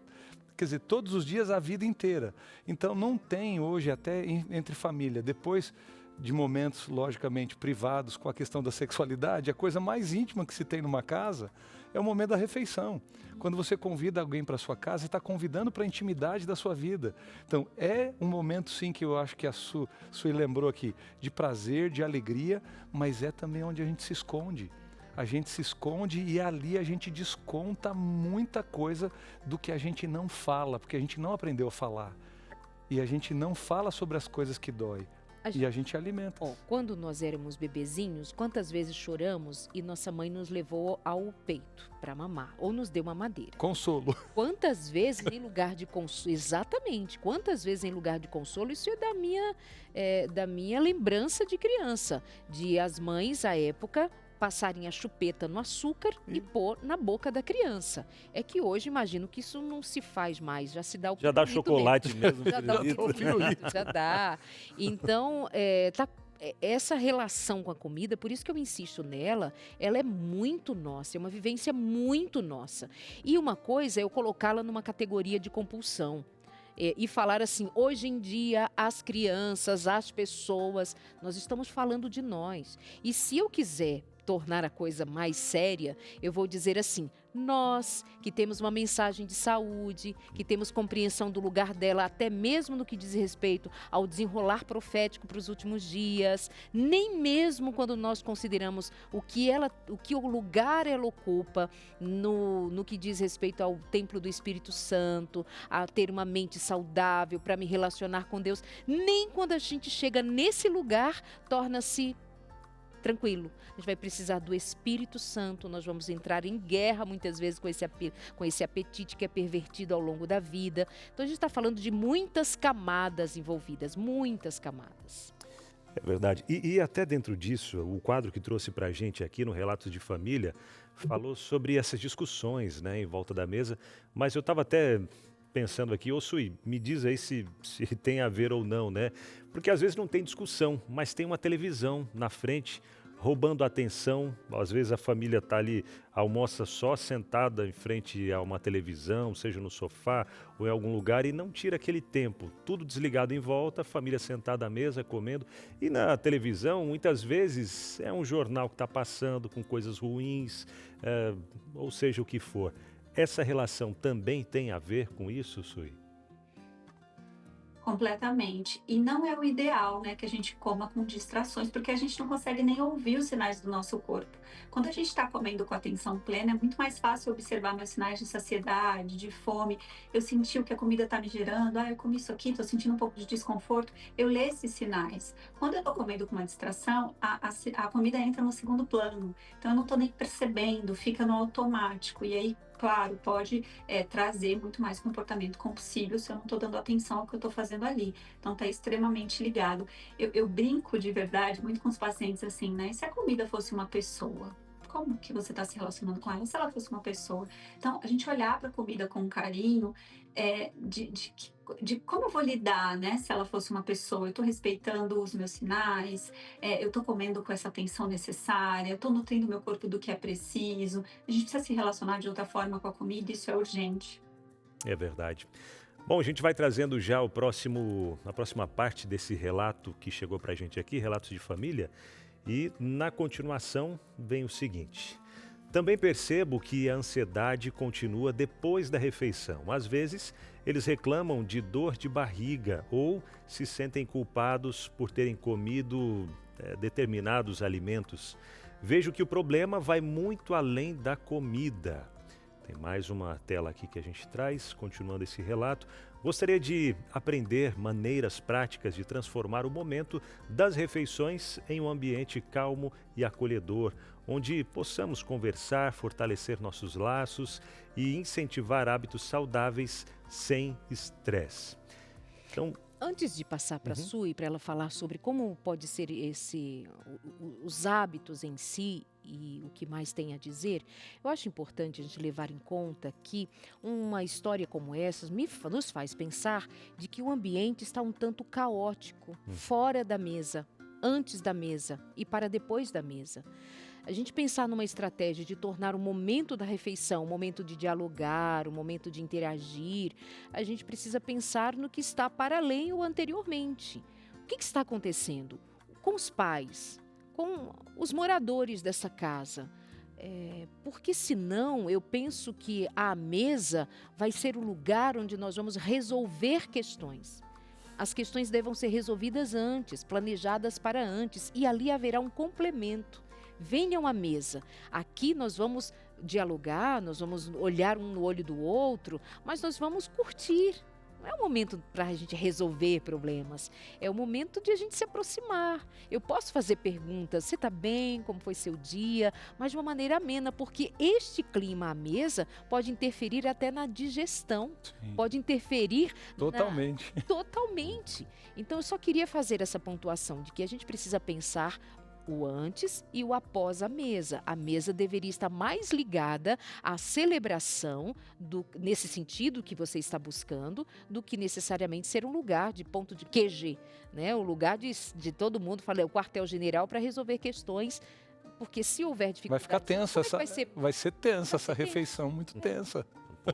quer dizer, todos os dias, a vida inteira. Então não tem hoje, até entre família, depois de momentos logicamente privados com a questão da sexualidade, a coisa mais íntima que se tem numa casa é o momento da refeição. Quando você convida alguém para sua casa, está convidando para a intimidade da sua vida. Então é um momento sim que eu acho que a Sui lembrou aqui, de prazer, de alegria, mas é também onde a gente se esconde. A gente se esconde e ali a gente desconta muita coisa do que a gente não fala, porque a gente não aprendeu a falar. E a gente não fala sobre as coisas que dói. E a gente alimenta. Quando nós éramos bebezinhos, quantas vezes choramos e nossa mãe nos levou ao peito para mamar, ou nos deu uma mamadeira. Consolo. Quantas vezes em lugar de consolo, exatamente, quantas vezes em lugar de consolo, isso é da minha lembrança de criança, de as mães, à época, passarem a chupeta no açúcar e pôr na boca da criança. É que hoje, imagino que isso não se faz mais, já se dá o Já dá chocolate mesmo. Já dá o pirulito, já dá. Então, essa relação com a comida, por isso que eu insisto nela, ela é muito nossa, é uma vivência muito nossa. E uma coisa é eu colocá-la numa categoria de compulsão. E falar assim, hoje em dia, as crianças, as pessoas, nós estamos falando de nós. E se eu quiser tornar a coisa mais séria, eu vou dizer assim, nós que temos uma mensagem de saúde, que temos compreensão do lugar dela, até mesmo no que diz respeito ao desenrolar profético para os últimos dias, nem mesmo quando nós consideramos o que o lugar ela ocupa no que diz respeito ao templo do Espírito Santo, a ter uma mente saudável para me relacionar com Deus, nem quando a gente chega nesse lugar, torna-se tranquilo. A gente vai precisar do Espírito Santo, nós vamos entrar em guerra muitas vezes com esse apetite que é pervertido ao longo da vida. Então a gente está falando de muitas camadas envolvidas, muitas camadas. É verdade. E até dentro disso, o quadro que trouxe para a gente aqui no Relatos de Família falou sobre essas discussões, né, em volta da mesa, mas eu estava até pensando aqui, Sui, me diz aí se tem a ver ou não, né? Porque às vezes não tem discussão, mas tem uma televisão na frente roubando a atenção. Às vezes a família está ali, almoça só sentada em frente a uma televisão, seja no sofá ou em algum lugar, e não tira aquele tempo. Tudo desligado em volta, a família sentada à mesa, comendo. E na televisão, muitas vezes, é um jornal que está passando com coisas ruins, ou seja o que for. Essa relação também tem a ver com isso, Sui? Completamente. E não é o ideal, né, que a gente coma com distrações, porque a gente não consegue nem ouvir os sinais do nosso corpo. Quando a gente está comendo com atenção plena, é muito mais fácil observar meus sinais de saciedade, de fome. Eu senti o que a comida está me gerando. Eu comi isso aqui, estou sentindo um pouco de desconforto. Eu leio esses sinais. Quando eu estou comendo com uma distração, a comida entra no segundo plano. Então eu não estou nem percebendo, fica no automático. E aí, claro, pode trazer muito mais comportamento compulsivo se eu não estou dando atenção ao que eu estou fazendo ali. Então, está extremamente ligado. Eu brinco de verdade muito com os pacientes assim, né? E se a comida fosse uma pessoa? Como que você está se relacionando com ela? Se ela fosse uma pessoa? Então, a gente olhar para a comida com carinho, de como eu vou lidar, né? Se ela fosse uma pessoa, eu estou respeitando os meus sinais, eu estou comendo com essa atenção necessária, eu estou nutrindo meu corpo do que é preciso. A gente precisa se relacionar de outra forma com a comida, isso é urgente. É verdade. Bom, a gente vai trazendo já a próxima parte desse relato que chegou para a gente aqui, Relatos de Família, e na continuação vem o seguinte. Também percebo que a ansiedade continua depois da refeição. Às vezes, eles reclamam de dor de barriga ou se sentem culpados por terem comido determinados alimentos. Vejo que o problema vai muito além da comida. Tem mais uma tela aqui que a gente traz, continuando esse relato. Gostaria de aprender maneiras práticas de transformar o momento das refeições em um ambiente calmo e acolhedor, onde possamos conversar, fortalecer nossos laços e incentivar hábitos saudáveis sem estresse. Então, antes de passar para a Sui, para ela falar sobre como pode ser os hábitos em si e o que mais tem a dizer, eu acho importante a gente levar em conta que uma história como essa nos faz pensar de que o ambiente está um tanto caótico, fora da mesa, antes da mesa e para depois da mesa. a gente pensar numa estratégia de tornar o momento da refeição, o momento de dialogar, o momento de interagir, a gente precisa pensar no que está para além ou anteriormente. O que está acontecendo com os pais, com os moradores dessa casa? Porque senão eu penso que a mesa vai ser o lugar onde nós vamos resolver questões. As questões devam ser resolvidas antes, planejadas para antes, e ali haverá um complemento. Venham à mesa. Aqui nós vamos dialogar, nós vamos olhar um no olho do outro, mas nós vamos curtir. Não é o momento para a gente resolver problemas, é o momento de a gente se aproximar. Eu posso fazer perguntas, você está bem, como foi seu dia, mas de uma maneira amena, porque este clima à mesa pode interferir até na digestão, Sim. pode interferir Totalmente. totalmente. Então eu só queria fazer essa pontuação de que a gente precisa pensar o antes e o após a mesa. A mesa deveria estar mais ligada à celebração, nesse sentido que você está buscando, do que necessariamente ser um lugar de ponto de QG, né? O lugar de todo mundo, falei, o quartel-general para resolver questões, porque se houver dificuldade... Vai ficar tensa, vai ser tensa essa refeição, muito tensa.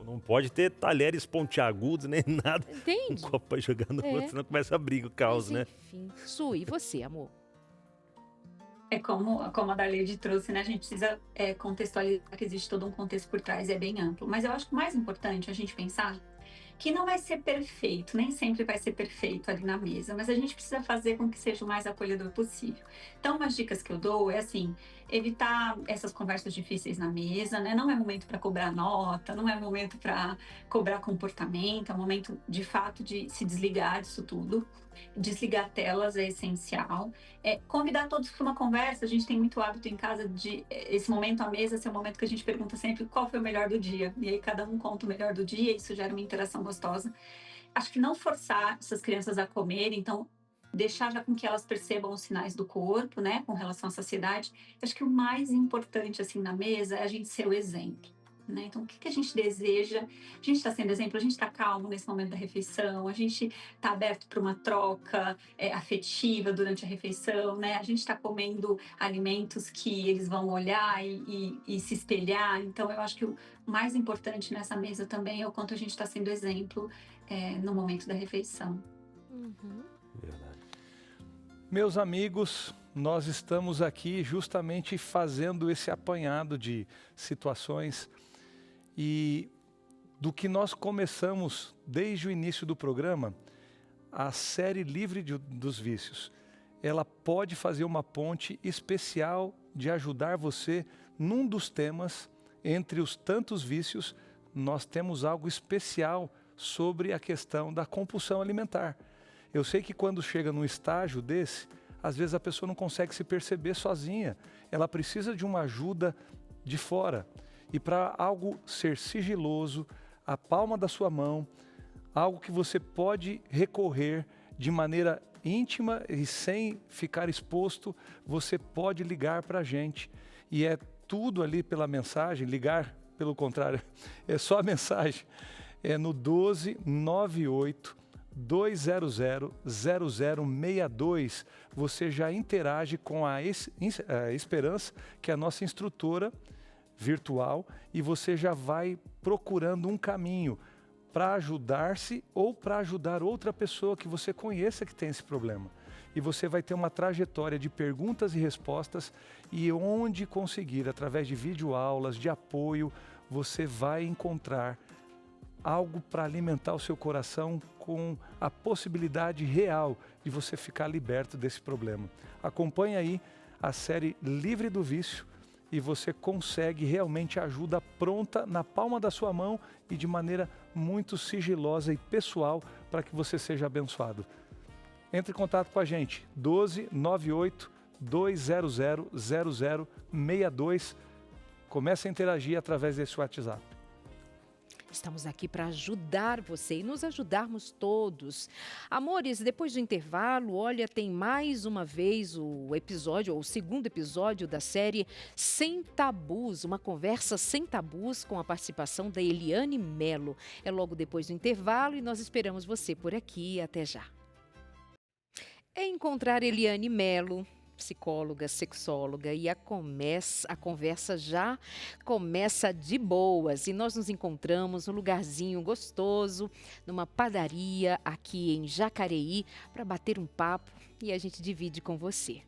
Não pode ter talheres pontiagudos nem nada. Entende? Um copo para jogar no outro, senão começa a briga, o caos, Mas, né? enfim. Su, e você, amor? É como a Darleide trouxe, né? A gente precisa contextualizar que existe todo um contexto por trás, é bem amplo. Mas eu acho que o mais importante é a gente pensar que não vai ser perfeito, nem sempre vai ser perfeito ali na mesa, mas a gente precisa fazer com que seja o mais acolhedor possível. Então, umas dicas que eu dou é assim, evitar essas conversas difíceis na mesa, né? Não é momento para cobrar nota, não é momento para cobrar comportamento, é um momento, de fato, de se desligar disso tudo. Desligar telas é essencial. Convidar todos para uma conversa. A gente tem muito hábito em casa de esse momento à mesa ser um momento que a gente pergunta sempre qual foi o melhor do dia. E aí cada um conta o melhor do dia, isso gera uma interação gostosa. Acho que não forçar essas crianças a comer, então deixar já com que elas percebam os sinais do corpo, né, com relação à saciedade. Acho que o mais importante assim na mesa é a gente ser o exemplo. Né? Então, o que a gente deseja? A gente está sendo exemplo, a gente está calmo nesse momento da refeição, a gente está aberto para uma troca afetiva durante a refeição, né? A gente está comendo alimentos que eles vão olhar e se espelhar. Então, eu acho que o mais importante nessa mesa também é o quanto a gente está sendo exemplo no momento da refeição. Uhum. Verdade. Meus amigos, nós estamos aqui justamente fazendo esse apanhado de situações e do que nós começamos desde o início do programa, a série Livre dos Vícios. Ela pode fazer uma ponte especial de ajudar você num dos temas, entre os tantos vícios, nós temos algo especial sobre a questão da compulsão alimentar. Eu sei que quando chega num estágio desse, às vezes a pessoa não consegue se perceber sozinha, ela precisa de uma ajuda de fora. E para algo ser sigiloso, a palma da sua mão, algo que você pode recorrer de maneira íntima e sem ficar exposto, você pode ligar para a gente. E é tudo ali pela mensagem, ligar pelo contrário, é só a mensagem. É no 12 98 200 0062. Você já interage com a Esperança, que é a nossa instrutora virtual, e você já vai procurando um caminho para ajudar-se ou para ajudar outra pessoa que você conheça que tem esse problema. E você vai ter uma trajetória de perguntas e respostas, e onde conseguir, através de videoaulas, de apoio, você vai encontrar algo para alimentar o seu coração com a possibilidade real de você ficar liberto desse problema. Acompanhe aí a série Livre do Vício, e você consegue realmente ajuda pronta na palma da sua mão e de maneira muito sigilosa e pessoal para que você seja abençoado. Entre em contato com a gente, 12 98 200 0062. Comece a interagir através desse WhatsApp. Estamos aqui para ajudar você e nos ajudarmos todos. Amores, depois do intervalo, olha, tem mais uma vez o episódio, ou o segundo episódio da série Sem Tabus, uma conversa sem tabus com a participação da Eliane Melo. É logo depois do intervalo e nós esperamos você por aqui. Até já. É encontrar Eliane Melo, psicóloga, sexóloga, e a conversa já começa de boas. E nós nos encontramos num lugarzinho gostoso, numa padaria aqui em Jacareí, para bater um papo e a gente divide com você.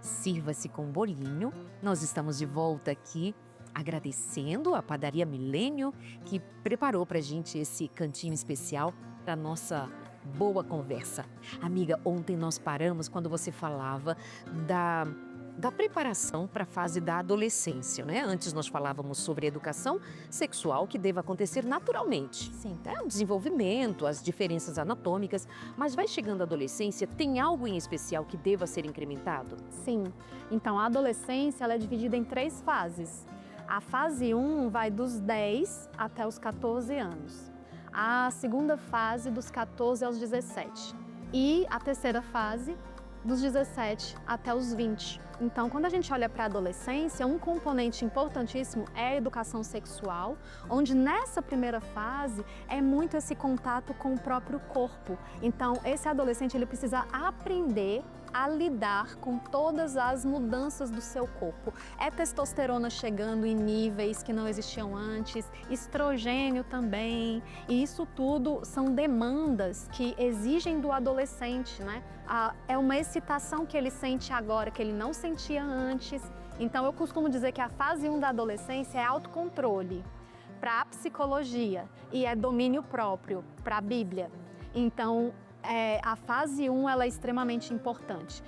Sirva-se com bolinho. Nós estamos de volta aqui agradecendo a Padaria Milênio, que preparou para a gente esse cantinho especial para nossa boa conversa. Amiga, ontem nós paramos quando você falava da preparação para a fase da adolescência, né? Antes nós falávamos sobre a educação sexual que deve acontecer naturalmente. Sim. O desenvolvimento, as diferenças anatômicas, mas vai chegando a adolescência, tem algo em especial que deva ser incrementado? Sim. Então, a adolescência ela é dividida em 3 fases. A fase 1 vai dos 10 até os 14 anos. A segunda fase dos 14 aos 17. E a terceira fase dos 17 até os 20. Então, quando a gente olha para a adolescência, um componente importantíssimo é a educação sexual, onde nessa primeira fase é muito esse contato com o próprio corpo. Então, esse adolescente ele precisa aprender a lidar com todas as mudanças do seu corpo. É testosterona chegando em níveis que não existiam antes, estrogênio também, e isso tudo são demandas que exigem do adolescente, né? É uma excitação que ele sente agora, que ele não sentia antes. Então eu costumo dizer que a fase 1 da adolescência é autocontrole para a psicologia e é domínio próprio para a Bíblia. Então, a fase 1 ela é extremamente importante.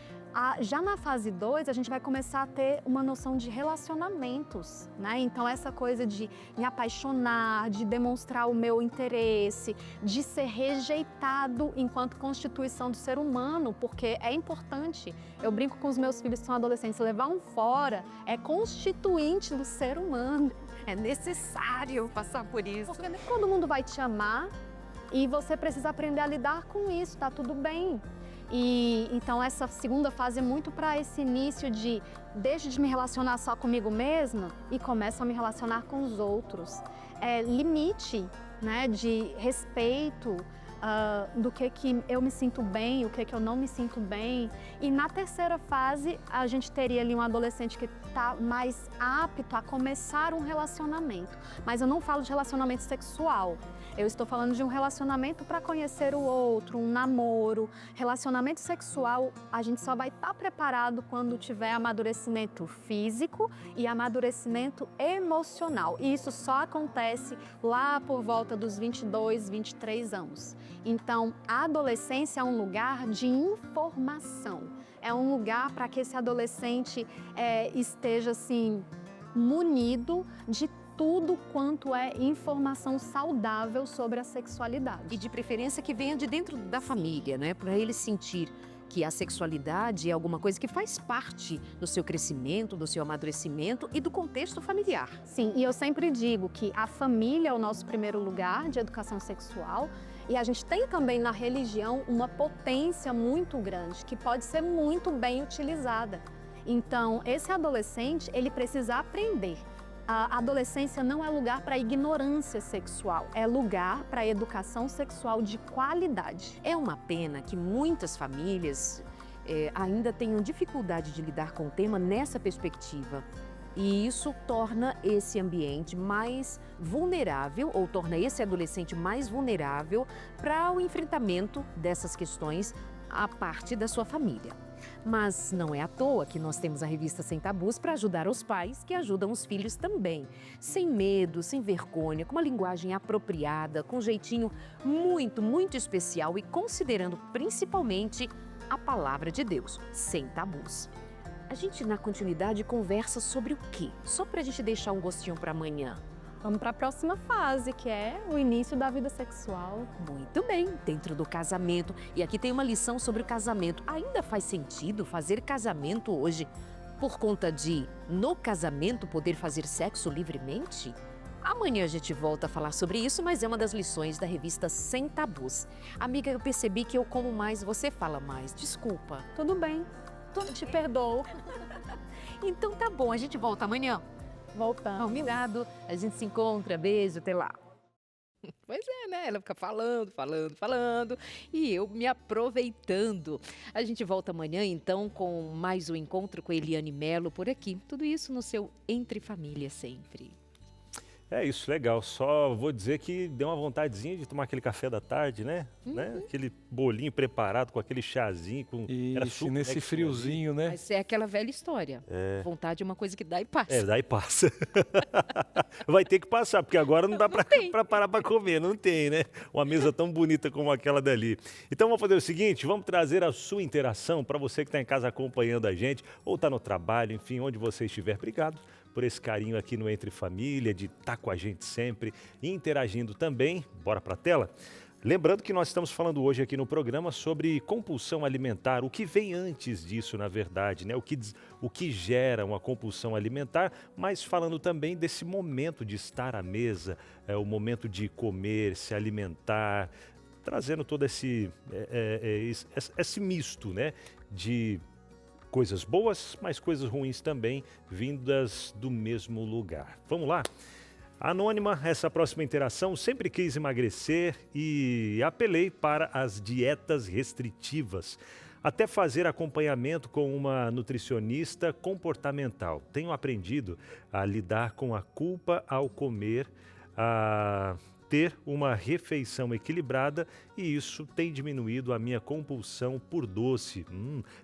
Já na fase 2, a gente vai começar a ter uma noção de relacionamentos, né? Então, essa coisa de me apaixonar, de demonstrar o meu interesse, de ser rejeitado enquanto constituição do ser humano, porque é importante. Eu brinco com os meus filhos que são adolescentes, levar um fora é constituinte do ser humano. É necessário passar por isso. Porque nem todo mundo vai te amar e você precisa aprender a lidar com isso, tá tudo bem. E então essa segunda fase é muito para esse início de deixo de me relacionar só comigo mesma e começo a me relacionar com os outros. Limite, né, de respeito do que eu me sinto bem, o que eu não me sinto bem. E na terceira fase a gente teria ali um adolescente que está mais apto a começar um relacionamento. Mas eu não falo de relacionamento sexual. Eu estou falando de um relacionamento para conhecer o outro, um namoro. Relacionamento sexual, a gente só vai estar preparado quando tiver amadurecimento físico e amadurecimento emocional. E isso só acontece lá por volta dos 22, 23 anos. Então, a adolescência é um lugar de informação. É um lugar para que esse adolescente esteja assim, munido de tudo quanto é informação saudável sobre a sexualidade. E de preferência que venha de dentro da família, né? Para ele sentir que a sexualidade é alguma coisa que faz parte do seu crescimento, do seu amadurecimento e do contexto familiar. Sim, e eu sempre digo que a família é o nosso primeiro lugar de educação sexual e a gente tem também na religião uma potência muito grande que pode ser muito bem utilizada. Então, esse adolescente, ele precisa aprender. A adolescência não é lugar para ignorância sexual, é lugar para educação sexual de qualidade. É uma pena que muitas famílias ainda tenham dificuldade de lidar com o tema nessa perspectiva. E isso torna esse ambiente mais vulnerável, ou torna esse adolescente mais vulnerável para o enfrentamento dessas questões a parte da sua família. Mas não é à toa que nós temos a revista Sem Tabus para ajudar os pais que ajudam os filhos também. Sem medo, sem vergonha, com uma linguagem apropriada, com um jeitinho muito, muito especial e considerando principalmente a palavra de Deus, sem tabus. A gente, na continuidade, conversa sobre o quê? Só para a gente deixar um gostinho para amanhã. Vamos para a próxima fase, que é o início da vida sexual. Muito bem, dentro do casamento. E aqui tem uma lição sobre o casamento. Ainda faz sentido fazer casamento hoje por conta de, no casamento, poder fazer sexo livremente? Amanhã a gente volta a falar sobre isso, mas é uma das lições da revista Sem Tabus. Amiga, eu percebi que eu como mais, você fala mais. Desculpa. Tudo bem, te perdoo. Então tá bom, a gente volta amanhã. Voltamos. Combinado. A gente se encontra. Beijo, até lá. Pois é, né? Ela fica falando e eu me aproveitando. A gente volta amanhã, então, com mais um encontro com Eliane Melo por aqui. Tudo isso no seu Entre Família sempre. É isso, legal. Só vou dizer que deu uma vontadezinha de tomar aquele café da tarde, né? Aquele bolinho preparado com aquele chazinho. Era Isso, suco, nesse que tinha ali. friozinho, né? Mas é aquela velha história. Vontade é uma coisa que dá e passa. Daí passa. Vai ter que passar, porque agora não dá para parar para comer, não tem, né? Uma mesa tão bonita como aquela dali. Então vamos fazer o seguinte, vamos trazer a sua interação para você que está em casa acompanhando a gente, ou está no trabalho, enfim, onde você estiver. Obrigado por esse carinho aqui no Entre Família, de estar com a gente sempre, interagindo também. Bora para a tela? Lembrando que nós estamos falando hoje aqui no programa sobre compulsão alimentar, o que vem antes disso, na verdade, né? O que gera uma compulsão alimentar, mas falando também desse momento de estar à mesa, o momento de comer, se alimentar, trazendo todo esse misto, né? De coisas boas, mas coisas ruins também, vindas do mesmo lugar. Vamos lá? Anônima, essa próxima interação, sempre quis emagrecer e apelei para as dietas restritivas, até fazer acompanhamento com uma nutricionista comportamental. Tenho aprendido a lidar com a culpa ao comer, a ter uma refeição equilibrada e isso tem diminuído a minha compulsão por doce.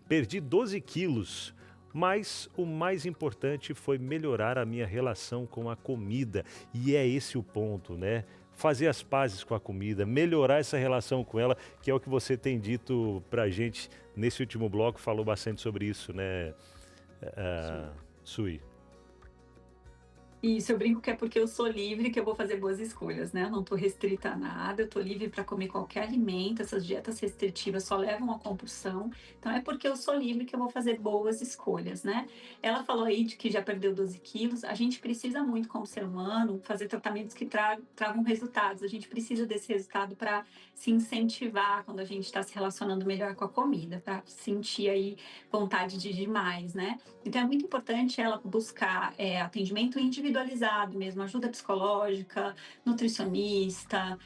Perdi 12 quilos. Mas o mais importante foi melhorar a minha relação com a comida. E é esse o ponto, né? Fazer as pazes com a comida, melhorar essa relação com ela, que é o que você tem dito pra gente nesse último bloco, falou bastante sobre isso, né, Sui? Isso, eu brinco que é porque eu sou livre que eu vou fazer boas escolhas, né? Eu não estou restrita a nada, eu estou livre para comer qualquer alimento, essas dietas restritivas só levam à compulsão, então é porque eu sou livre que eu vou fazer boas escolhas, né? Ela falou aí de que já perdeu 12 quilos, a gente precisa muito como ser humano fazer tratamentos que tragam resultados, a gente precisa desse resultado para se incentivar quando a gente está se relacionando melhor com a comida, para sentir aí vontade de mais, né? Então é muito importante ela buscar atendimento individualizado mesmo, ajuda psicológica, nutricionista,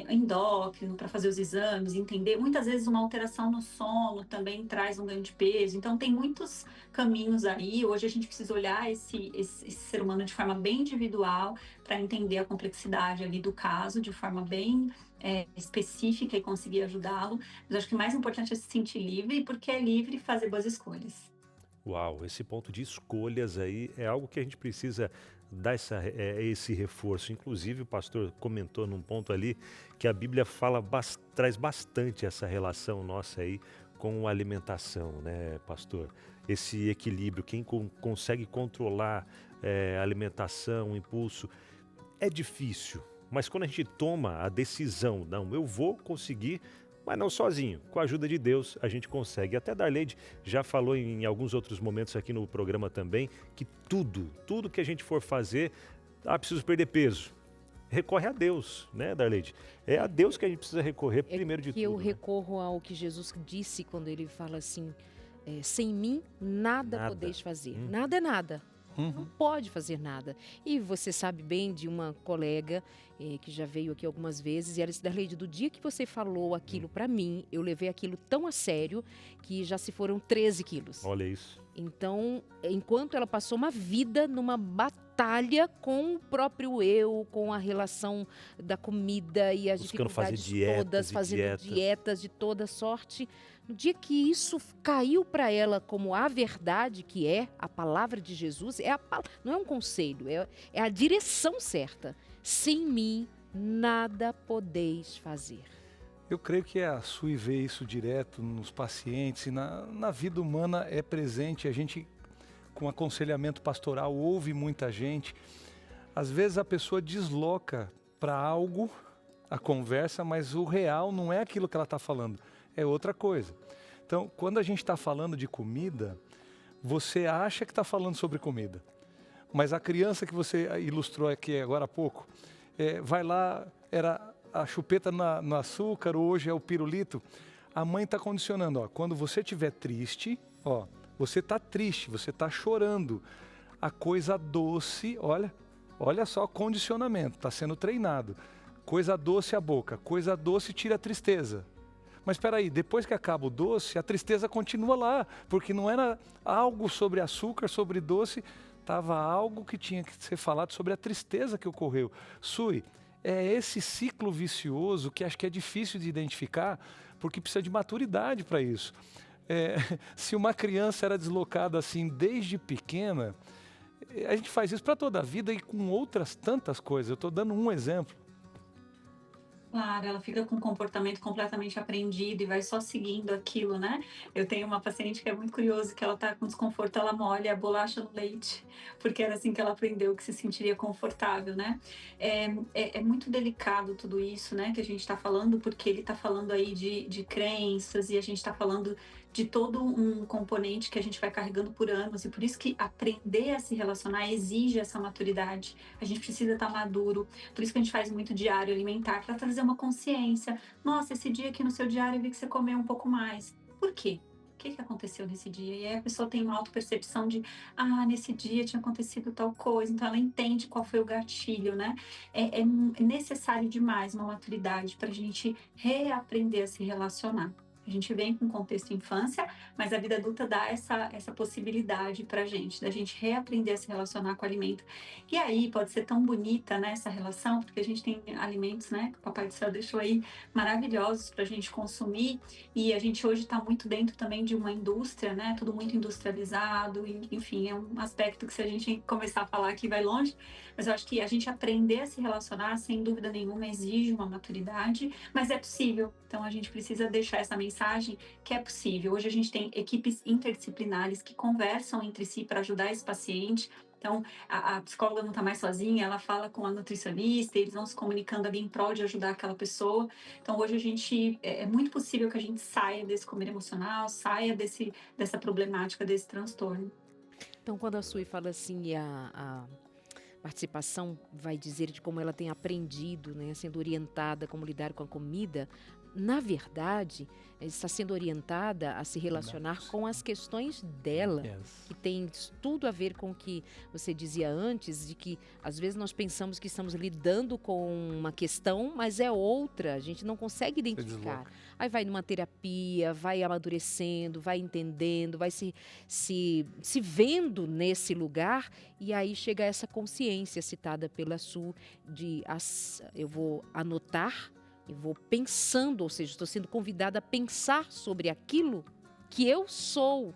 endócrino para fazer os exames, entender. Muitas vezes uma alteração no sono também traz um ganho de peso. Então tem muitos caminhos aí. Hoje a gente precisa olhar esse ser humano de forma bem individual para entender a complexidade ali do caso de forma bem específica e conseguir ajudá-lo. Mas acho que o mais importante é se sentir livre, porque é livre fazer boas escolhas. Uau, esse ponto de escolhas aí é algo que a gente precisa dar esse reforço. Inclusive o pastor comentou num ponto ali que a Bíblia traz bastante essa relação nossa aí com a alimentação, né, pastor? Esse equilíbrio, quem consegue controlar a alimentação, o impulso, é difícil. Mas quando a gente toma a decisão, não, eu vou conseguir, mas não sozinho, com a ajuda de Deus a gente consegue. Até Darleide já falou em alguns outros momentos aqui no programa também, que tudo que a gente for fazer, preciso perder peso. Recorre a Deus, né, Darleide? É a Deus que a gente precisa recorrer primeiro de tudo. Eu recorro ao que Jesus disse quando ele fala assim, sem mim nada podeis fazer. Nada é nada. Não pode fazer nada. E você sabe bem de uma colega que já veio aqui algumas vezes e ela disse, Darleide, do dia que você falou aquilo para mim, eu levei aquilo tão a sério que já se foram 13 quilos. Olha isso. Então, enquanto ela passou uma vida numa batalha com o próprio eu, com a relação da comida e as dificuldades todas, fazendo dietas de toda sorte. No dia que isso caiu para ela como a verdade, que é a palavra de Jesus, não é um conselho, é a direção certa. Sem mim, nada podeis fazer. Eu creio que a Sui vê isso direto nos pacientes e na vida humana é presente. A gente, com aconselhamento pastoral, ouve muita gente. Às vezes a pessoa desloca para algo a conversa, mas o real não é aquilo que ela está falando. É outra coisa. Então, quando a gente está falando de comida, você acha que está falando sobre comida, Mas a criança que você ilustrou aqui agora há pouco, vai lá, era a chupeta no açúcar, hoje é o pirulito. A mãe está condicionando, ó, quando você estiver triste, ó, você está triste, você está chorando. A coisa doce, olha só, condicionamento, está sendo treinado. Coisa doce a boca, coisa doce tira a tristeza. Mas espera aí, depois que acaba o doce, a tristeza continua lá, porque não era algo sobre açúcar, sobre doce, estava algo que tinha que ser falado sobre a tristeza que ocorreu. Sui, é esse ciclo vicioso que acho que é difícil de identificar, porque precisa de maturidade para isso. Se uma criança era deslocada assim desde pequena, a gente faz isso para toda a vida e com outras tantas coisas. Eu estou dando um exemplo. Claro, ela fica com um comportamento completamente aprendido e vai só seguindo aquilo, né? Eu tenho uma paciente que é muito curiosa, que ela tá com desconforto, ela molha a bolacha no leite, porque era assim que ela aprendeu que se sentiria confortável, né? É muito delicado tudo isso, né, que a gente está falando, porque ele está falando aí de crenças e a gente está falando de todo um componente que a gente vai carregando por anos, e por isso que aprender a se relacionar exige essa maturidade. A gente precisa estar maduro, por isso que a gente faz muito diário alimentar, para trazer uma consciência. Nossa, esse dia aqui no seu diário eu vi que você comeu um pouco mais. Por quê? O que aconteceu nesse dia? E aí a pessoa tem uma autopercepção de, nesse dia tinha acontecido tal coisa, então ela entende qual foi o gatilho, né? É necessário demais uma maturidade para a gente reaprender a se relacionar. A gente vem com o contexto infância, mas a vida adulta dá essa possibilidade pra gente, da gente reaprender a se relacionar com o alimento. E aí pode ser tão bonita, né, essa relação, porque a gente tem alimentos, né, que o Papai do Céu deixou aí maravilhosos pra gente consumir, e a gente hoje está muito dentro também de uma indústria, né, tudo muito industrializado, enfim, é um aspecto que se a gente começar a falar aqui vai longe, mas eu acho que a gente aprender a se relacionar, sem dúvida nenhuma, exige uma maturidade, mas é possível. Então a gente precisa deixar essa mensagem que é possível. Hoje a gente tem equipes interdisciplinares que conversam entre si para ajudar esse paciente. Então, a psicóloga não está mais sozinha, ela fala com a nutricionista, eles vão se comunicando ali em prol de ajudar aquela pessoa. Então, hoje a gente, é muito possível que a gente saia desse comer emocional, saia dessa problemática, desse transtorno. Então, quando a Sui fala assim, a participação vai dizer de como ela tem aprendido, né, sendo orientada como lidar com a comida, na verdade, está sendo orientada a se relacionar com as questões dela, que tem tudo a ver com o que você dizia antes, de que às vezes nós pensamos que estamos lidando com uma questão, mas é outra, a gente não consegue identificar. Aí vai numa terapia, vai amadurecendo, vai entendendo, vai se vendo nesse lugar, e aí chega essa consciência citada pela Su, de eu vou anotar, eu vou pensando, ou seja, estou sendo convidada a pensar sobre aquilo que eu sou,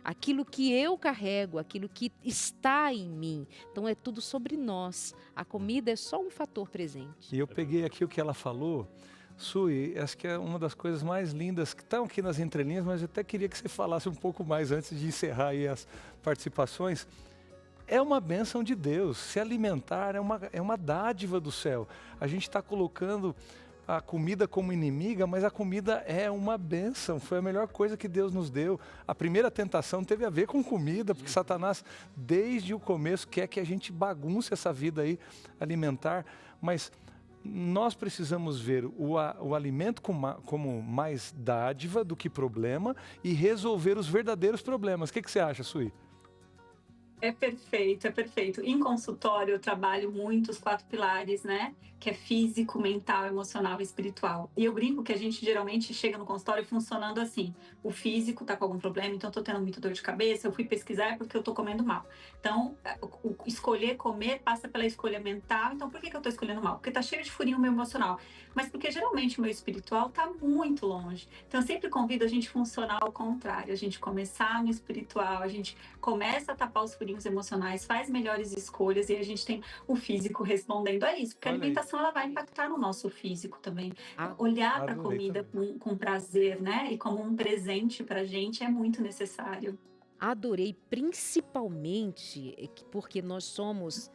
aquilo que eu carrego, aquilo que está em mim. Então é tudo sobre nós. A comida é só um fator presente. E eu peguei aqui o que ela falou, Sui, acho que é uma das coisas mais lindas que estão aqui nas entrelinhas, mas eu até queria que você falasse um pouco mais antes de encerrar aí as participações. É uma bênção de Deus, se alimentar é uma dádiva do céu. A gente está colocando a comida como inimiga, mas a comida é uma bênção, foi a melhor coisa que Deus nos deu. A primeira tentação teve a ver com comida, porque Satanás, desde o começo, quer que a gente bagunce essa vida aí alimentar, mas nós precisamos ver o alimento como mais dádiva do que problema e resolver os verdadeiros problemas. O que você acha, Sui? É perfeito, é perfeito. Em consultório eu trabalho muito os 4 pilares, né? Que é físico, mental, emocional e espiritual. E eu brinco que a gente geralmente chega no consultório funcionando assim. O físico tá com algum problema, então eu tô tendo muita dor de cabeça, eu fui pesquisar porque eu tô comendo mal. Então, escolher comer passa pela escolha mental. Então, por que eu tô escolhendo mal? Porque tá cheio de furinho meu emocional. Mas porque geralmente o meu espiritual tá muito longe. Então, eu sempre convido a gente funcionar ao contrário. A gente começar no espiritual, a gente começa a tapar os furinhos emocionais, faz melhores escolhas e a gente tem o físico respondendo a isso, porque a alimentação ela vai impactar no nosso físico também. Olhar para a comida com prazer, né, e como um presente para a gente é muito necessário. Adorei, principalmente porque nós somos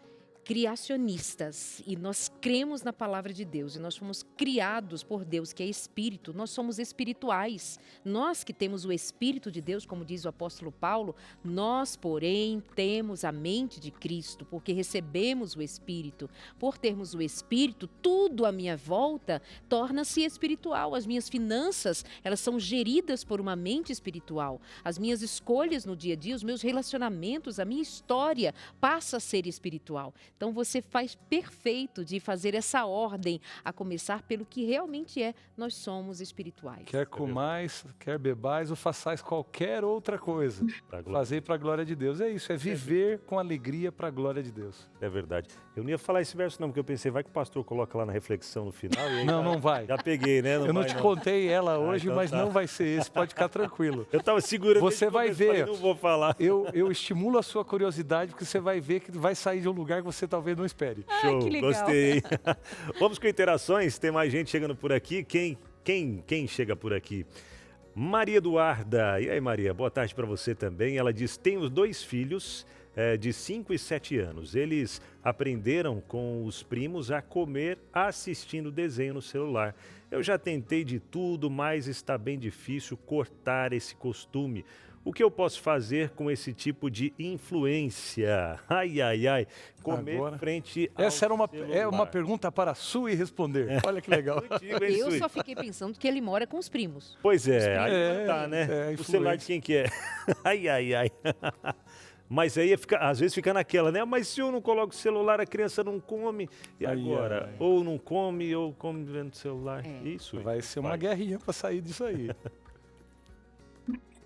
criacionistas e nós cremos na palavra de Deus e nós fomos criados por Deus, que é Espírito, nós somos espirituais. Nós que temos o Espírito de Deus, como diz o apóstolo Paulo, nós, porém, temos a mente de Cristo, porque recebemos o Espírito. Por termos o Espírito, tudo à minha volta torna-se espiritual. As minhas finanças, elas são geridas por uma mente espiritual. As minhas escolhas no dia a dia, os meus relacionamentos, a minha história passa a ser espiritual. Então você faz perfeito de fazer essa ordem, a começar pelo que realmente é, nós somos espirituais. Quer comais, quer bebais ou façais qualquer outra coisa, fazer para a glória de Deus. É isso, é viver com alegria para a glória de Deus. É verdade. Eu não ia falar esse verso não, porque eu pensei, vai que o pastor coloca lá na reflexão no final. E aí Não vai. Já peguei, né? Eu não te contei ela hoje, então mas tá. não vai ser esse, pode ficar tranquilo. Eu tava segurando. Você vai ver. Não vou falar. Eu estimulo a sua curiosidade, porque você vai ver que vai sair de um lugar que você talvez não espere. Show, que legal. gostei. Vamos com interações, tem mais gente chegando por aqui. Quem chega por aqui? Maria Eduarda. E aí, Maria, boa tarde para você também. Ela diz, tenho 2 filhos de 5 e 7 anos. Eles aprenderam com os primos a comer assistindo desenho no celular. Eu já tentei de tudo, mas está bem difícil cortar esse costume. O que eu posso fazer com esse tipo de influência? Ai, ai, ai. Comer Agora, frente ao essa era uma celular. pergunta para a Sui responder. Olha que legal. Contigo, hein, Eu Sui? só fiquei pensando que ele mora com os primos. Pois é, aí É, tá, né? é, O celular de quem que é? Ai, ai, ai. Mas aí às vezes fica naquela, né? Mas se eu não coloco o celular, a criança não come. E Ai, agora? ai. Ou não come, ou come vendo o celular. É. Isso. Vai ser uma guerrinha para sair disso aí.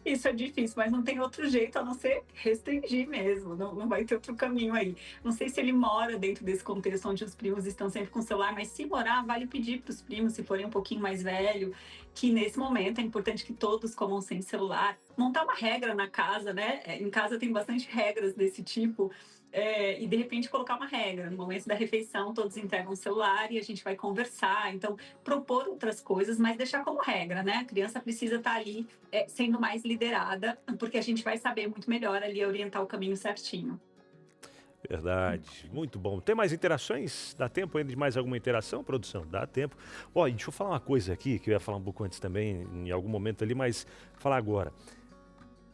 Isso é difícil, mas não tem outro jeito a não ser restringir mesmo. Não vai ter outro caminho aí. Não sei se ele mora dentro desse contexto onde os primos estão sempre com o celular, mas se morar, vale pedir para os primos, se forem um pouquinho mais velho, que nesse momento é importante que todos comam sem celular. Montar uma regra na casa, né? Em casa tem bastante regras desse tipo. E de repente colocar uma regra. No momento da refeição, todos entregam o celular e a gente vai conversar. Então, propor outras coisas, mas deixar como regra, né? A criança precisa estar ali sendo mais liderada, porque a gente vai saber muito melhor ali orientar o caminho certinho. Verdade, muito bom. Tem mais interações? Dá tempo ainda de mais alguma interação, produção? Dá tempo. Ó, e deixa eu falar uma coisa aqui, que eu ia falar um pouco antes também, em algum momento ali, mas falar agora.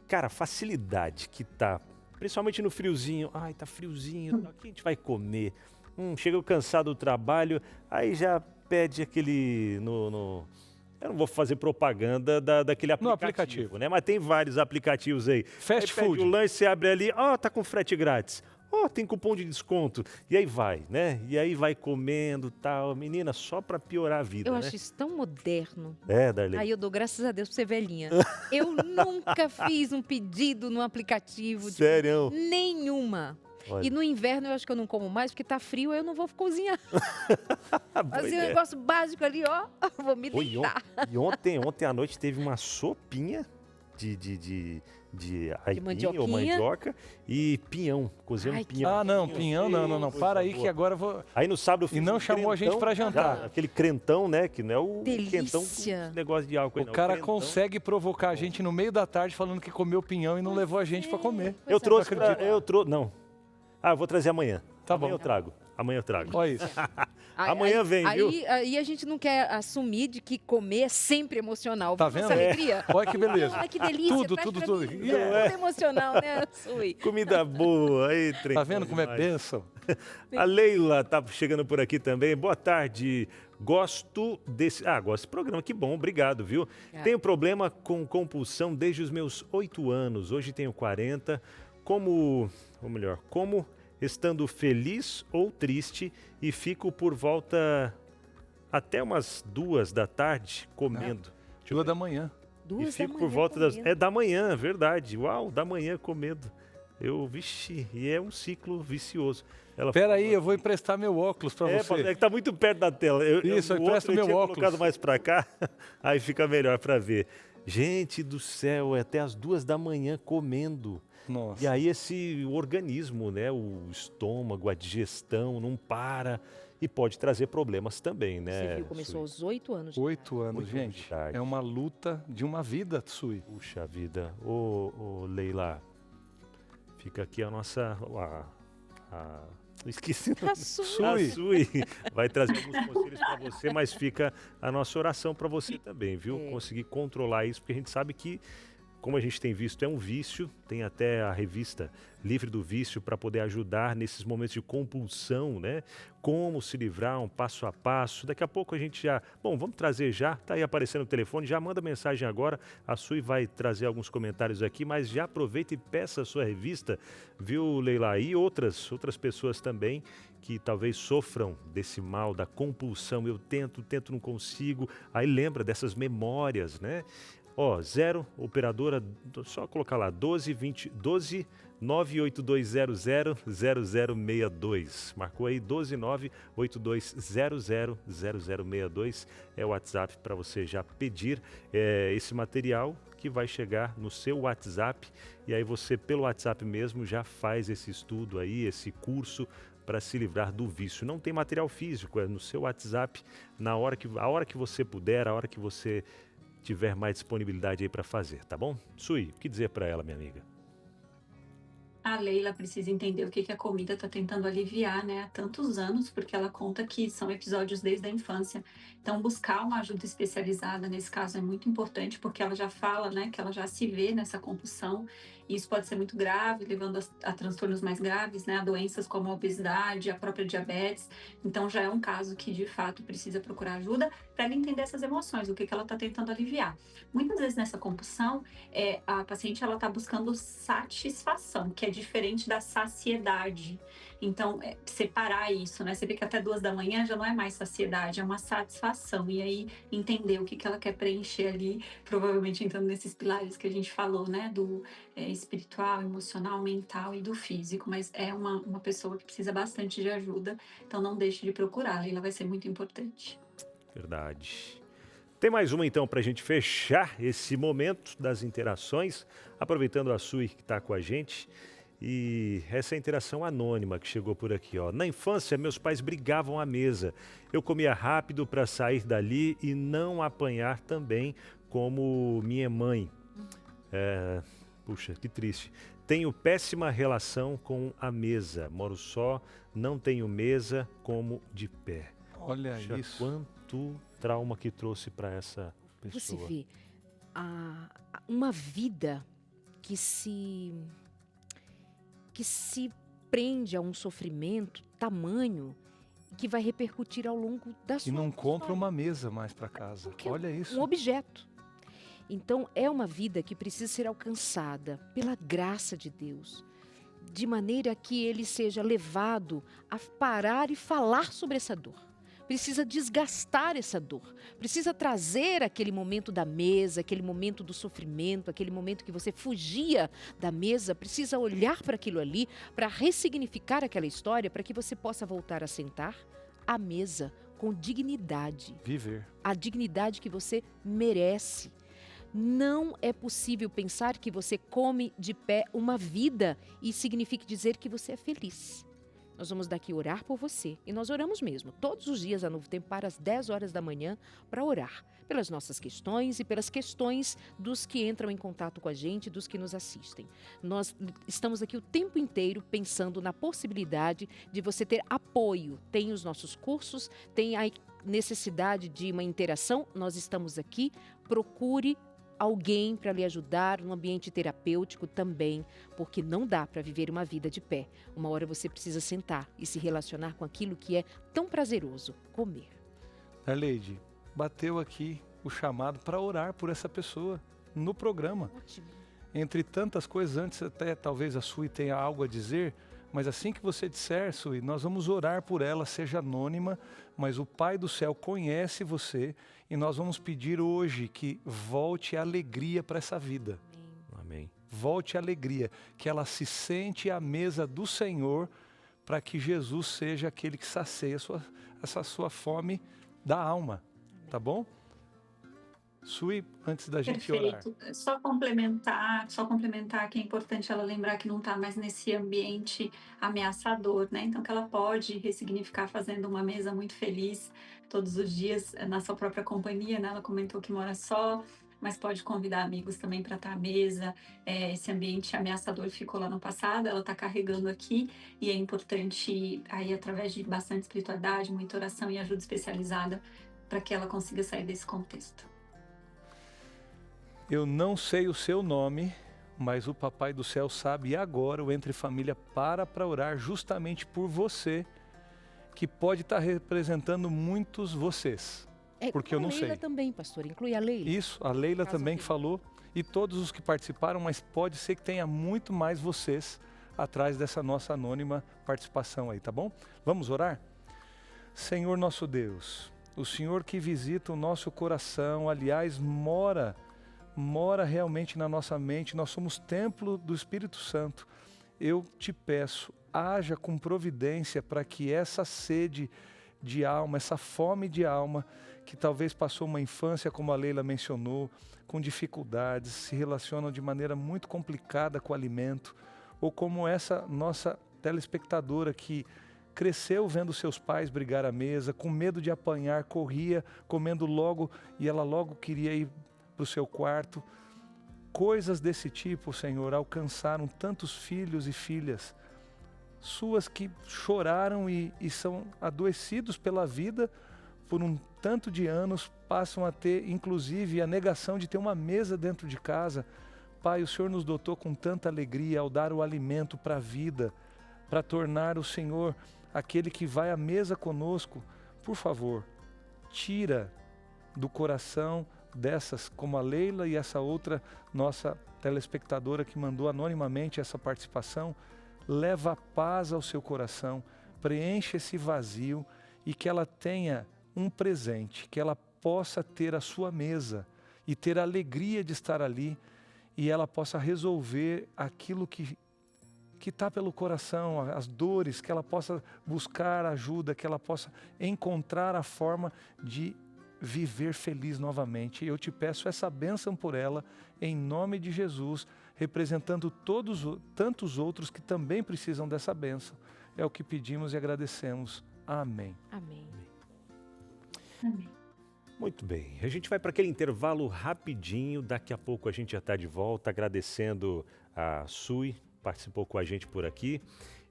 Cara, a facilidade que tá, principalmente no friozinho. Ai, tá friozinho, o que a gente vai comer? Chega cansado do trabalho, aí já pede aquele Eu não vou fazer propaganda daquele aplicativo, né? Mas tem vários aplicativos aí. Fast Aí pede food. o lanche, você abre ali, tá com frete grátis. Tem cupom de desconto. E aí vai, né? E aí vai comendo, tal. Menina, só pra piorar a vida, Eu né? acho isso tão moderno. Darlene. Aí eu dou graças a Deus por ser velhinha. Eu nunca fiz um pedido no aplicativo. Sério? Nenhuma. Olha. E no inverno eu acho que eu não como mais, porque tá frio, eu não vou cozinhar. Boa Fazer um ideia. negócio básico ali, ó. Vou me Oi, deitar. E ontem à noite teve uma sopinha de aipim ou mandioquinha. mandioca e pinhão, cozinhando Ai, pinhão. Ah, não, pinhão, não. Coisa Para aí boa. que agora eu vou... Aí no sábado eu fiz E não chamou a gente pra jantar. Aquele crentão, né? Que não é o Delícia. quentão com negócio de álcool. aí, O não. cara crentão. consegue provocar a gente no meio da tarde falando que comeu pinhão e não levou a gente para comer. Eu trouxe Não acredito. Não. Eu vou trazer amanhã. Tá Amanhã bom. eu trago. Amanhã eu trago. Olha isso. Amanhã vem, viu? Aí a gente não quer assumir de que comer é sempre emocional. Tá Viu vendo? essa alegria? Olha que beleza. Olha que delícia. Tudo, traz tudo, pra tudo. mim. E É tudo emocional, né, Sui? Comida boa. Aí, trem Tá vendo bom como é demais. bênção? A Leila tá chegando por aqui também. Boa tarde. Gosto desse programa. Que bom, obrigado, viu? Tenho problema com compulsão desde os meus 8 anos. Hoje tenho 40. Como estando feliz ou triste e fico por volta até umas 2 da tarde comendo. 2 da manhã. E fico por volta da manhã, verdade. Uau, da manhã comendo. E é um ciclo vicioso. Pera aí, eu vou emprestar meu óculos para você. É que tá muito perto da tela. Isso, eu empresto meu tinha óculos. colocado mais para cá, aí fica melhor para ver. Gente do céu, é até as 2 da manhã comendo. Nossa. E aí esse organismo, né, o estômago, a digestão não para e pode trazer problemas também, né? Você viu, começou aos 8 anos. 8 anos, 8 gente. de idade. É uma luta de uma vida, Tsui. Puxa vida. Ô Leila, fica aqui a nossa... Esqueci. A sua. A Sui vai trazer alguns conselhos para você, mas fica a nossa oração para você também, viu? É. Conseguir controlar isso, porque a gente sabe que, como a gente tem visto, é um vício. Tem até a revista Livre do Vício para poder ajudar nesses momentos de compulsão, né? Como se livrar, um passo a passo. Daqui a pouco a gente já... Bom, vamos trazer já. Tá aí aparecendo o telefone. Já manda mensagem agora. A Sui vai trazer alguns comentários aqui, mas já aproveita e peça a sua revista, viu, Leila? E outras pessoas também que talvez sofram desse mal, da compulsão. Eu tento, não consigo. Aí lembra dessas memórias, né? Ó, 0, operadora, só colocar lá, 12 982000062. Marcou aí, 12 982000062. É o WhatsApp para você já pedir esse material que vai chegar no seu WhatsApp. E aí você, pelo WhatsApp mesmo, já faz esse estudo aí, esse curso para se livrar do vício. Não tem material físico, é no seu WhatsApp, a hora que você puder, a hora que você tiver mais disponibilidade aí para fazer, tá bom? Sui, o que dizer para ela, minha amiga? A Leila precisa entender o que que a comida está tentando aliviar, né, há tantos anos, porque ela conta que são episódios desde a infância. Então, buscar uma ajuda especializada nesse caso é muito importante, porque ela já fala, né, que ela já se vê nessa compulsão, e isso pode ser muito grave, levando a transtornos mais graves, né, a doenças como a obesidade, a própria diabetes. Então, já é um caso que, de fato, precisa procurar ajuda para ela entender essas emoções, o que que ela está tentando aliviar. Muitas vezes nessa compulsão, a paciente ela está buscando satisfação, que é diferente da saciedade. Então, separar isso, né? Você vê que até 2 da manhã já não é mais saciedade, é uma satisfação. E aí, entender o que que ela quer preencher ali, provavelmente entrando nesses pilares que a gente falou, né? Do espiritual, emocional, mental e do físico. Mas é uma pessoa que precisa bastante de ajuda, então não deixe de procurar, ela vai ser muito importante. Verdade. Tem mais uma então para a gente fechar esse momento das interações, aproveitando a Sui que está com a gente. E essa interação anônima que chegou por aqui, ó. Na infância, meus pais brigavam à mesa. Eu comia rápido para sair dali e não apanhar também como minha mãe. Puxa, que triste. Tenho péssima relação com a mesa. Moro só, não tenho mesa, como de pé. Olha Puxa, isso. quanto trauma que trouxe para essa Você pessoa. vê uma vida que se prende a um sofrimento tamanho que vai repercutir ao longo da sua E não compra história. uma mesa mais para casa. Porque Olha isso. Um objeto. Então, é uma vida que precisa ser alcançada pela graça de Deus, de maneira que ele seja levado a parar e falar sobre essa dor. Precisa desgastar essa dor, precisa trazer aquele momento da mesa, aquele momento do sofrimento, aquele momento que você fugia da mesa, precisa olhar para aquilo ali, para ressignificar aquela história, para que você possa voltar a sentar à mesa com dignidade, Viver. a dignidade que você merece. Não é possível pensar que você come de pé uma vida e signifique dizer que você é feliz. Nós vamos daqui orar por você. E nós oramos mesmo, todos os dias a Novo Tempo, para as 10 horas da manhã, para orar pelas nossas questões e pelas questões dos que entram em contato com a gente, dos que nos assistem. Nós estamos aqui o tempo inteiro pensando na possibilidade de você ter apoio. Tem os nossos cursos, tem a necessidade de uma interação, nós estamos aqui. Procure alguém para lhe ajudar, no ambiente terapêutico também, porque não dá para viver uma vida de pé. Uma hora você precisa sentar e se relacionar com aquilo que é tão prazeroso, comer. Darleide, bateu aqui o chamado para orar por essa pessoa no programa. Ótimo. Entre tantas coisas, antes até talvez a Sui tenha algo a dizer, mas assim que você disser, Sui, nós vamos orar por ela, seja anônima, mas o Pai do Céu conhece você e nós vamos pedir hoje que volte a alegria para essa vida. Amém. Volte a alegria, que ela se sente à mesa do Senhor, para que Jesus seja aquele que sacia essa sua fome da alma, tá bom? Sui, antes da gente orar. Perfeito. Só complementar que é importante ela lembrar que não está mais nesse ambiente ameaçador, né? Então que ela pode ressignificar fazendo uma mesa muito feliz todos os dias na sua própria companhia, né? Ela comentou que mora só, mas pode convidar amigos também para estar à mesa. Esse ambiente ameaçador ficou lá no passado, ela está carregando aqui, e é importante, aí, através de bastante espiritualidade, muita oração e ajuda especializada, para que ela consiga sair desse contexto. Eu não sei o seu nome, mas o Papai do Céu sabe, e agora o Entre Família para orar justamente por você, que pode estar representando muitos vocês. Porque eu não sei. A Leila também, pastor, inclui a Leila. Isso, a Leila Caso também que falou, e todos os que participaram, mas pode ser que tenha muito mais vocês atrás dessa nossa anônima participação aí, tá bom? Vamos orar? Senhor nosso Deus, o Senhor que visita o nosso coração, aliás, mora realmente na nossa mente, nós somos templo do Espírito Santo. Eu te peço, haja com providência para que essa sede de alma, essa fome de alma, que talvez passou uma infância, como a Leila mencionou, com dificuldades, se relacionam de maneira muito complicada com o alimento, ou como essa nossa telespectadora que cresceu vendo seus pais brigar à mesa, com medo de apanhar, corria comendo logo, e ela logo queria ir para o seu quarto. Coisas desse tipo, Senhor, alcançaram tantos filhos e filhas suas que choraram e são adoecidos pela vida por um tanto de anos, passam a ter inclusive a negação de ter uma mesa dentro de casa. Pai, o Senhor nos dotou com tanta alegria ao dar o alimento para a vida, para tornar o Senhor aquele que vai à mesa conosco. Por favor, tira do coração dessas, como a Leila e essa outra nossa telespectadora que mandou anonimamente essa participação, leva a paz ao seu coração, preenche esse vazio e que ela tenha um presente, que ela possa ter a sua mesa e ter a alegria de estar ali, e ela possa resolver aquilo que está pelo coração, as dores, que ela possa buscar ajuda, que ela possa encontrar a forma de viver feliz novamente. Eu te peço essa bênção por ela, em nome de Jesus, representando tantos outros que também precisam dessa bênção. É o que pedimos e agradecemos. Amém. Amém. Amém. Muito bem, a gente vai para aquele intervalo rapidinho, daqui a pouco a gente já está de volta, agradecendo a Sui, participou com a gente por aqui,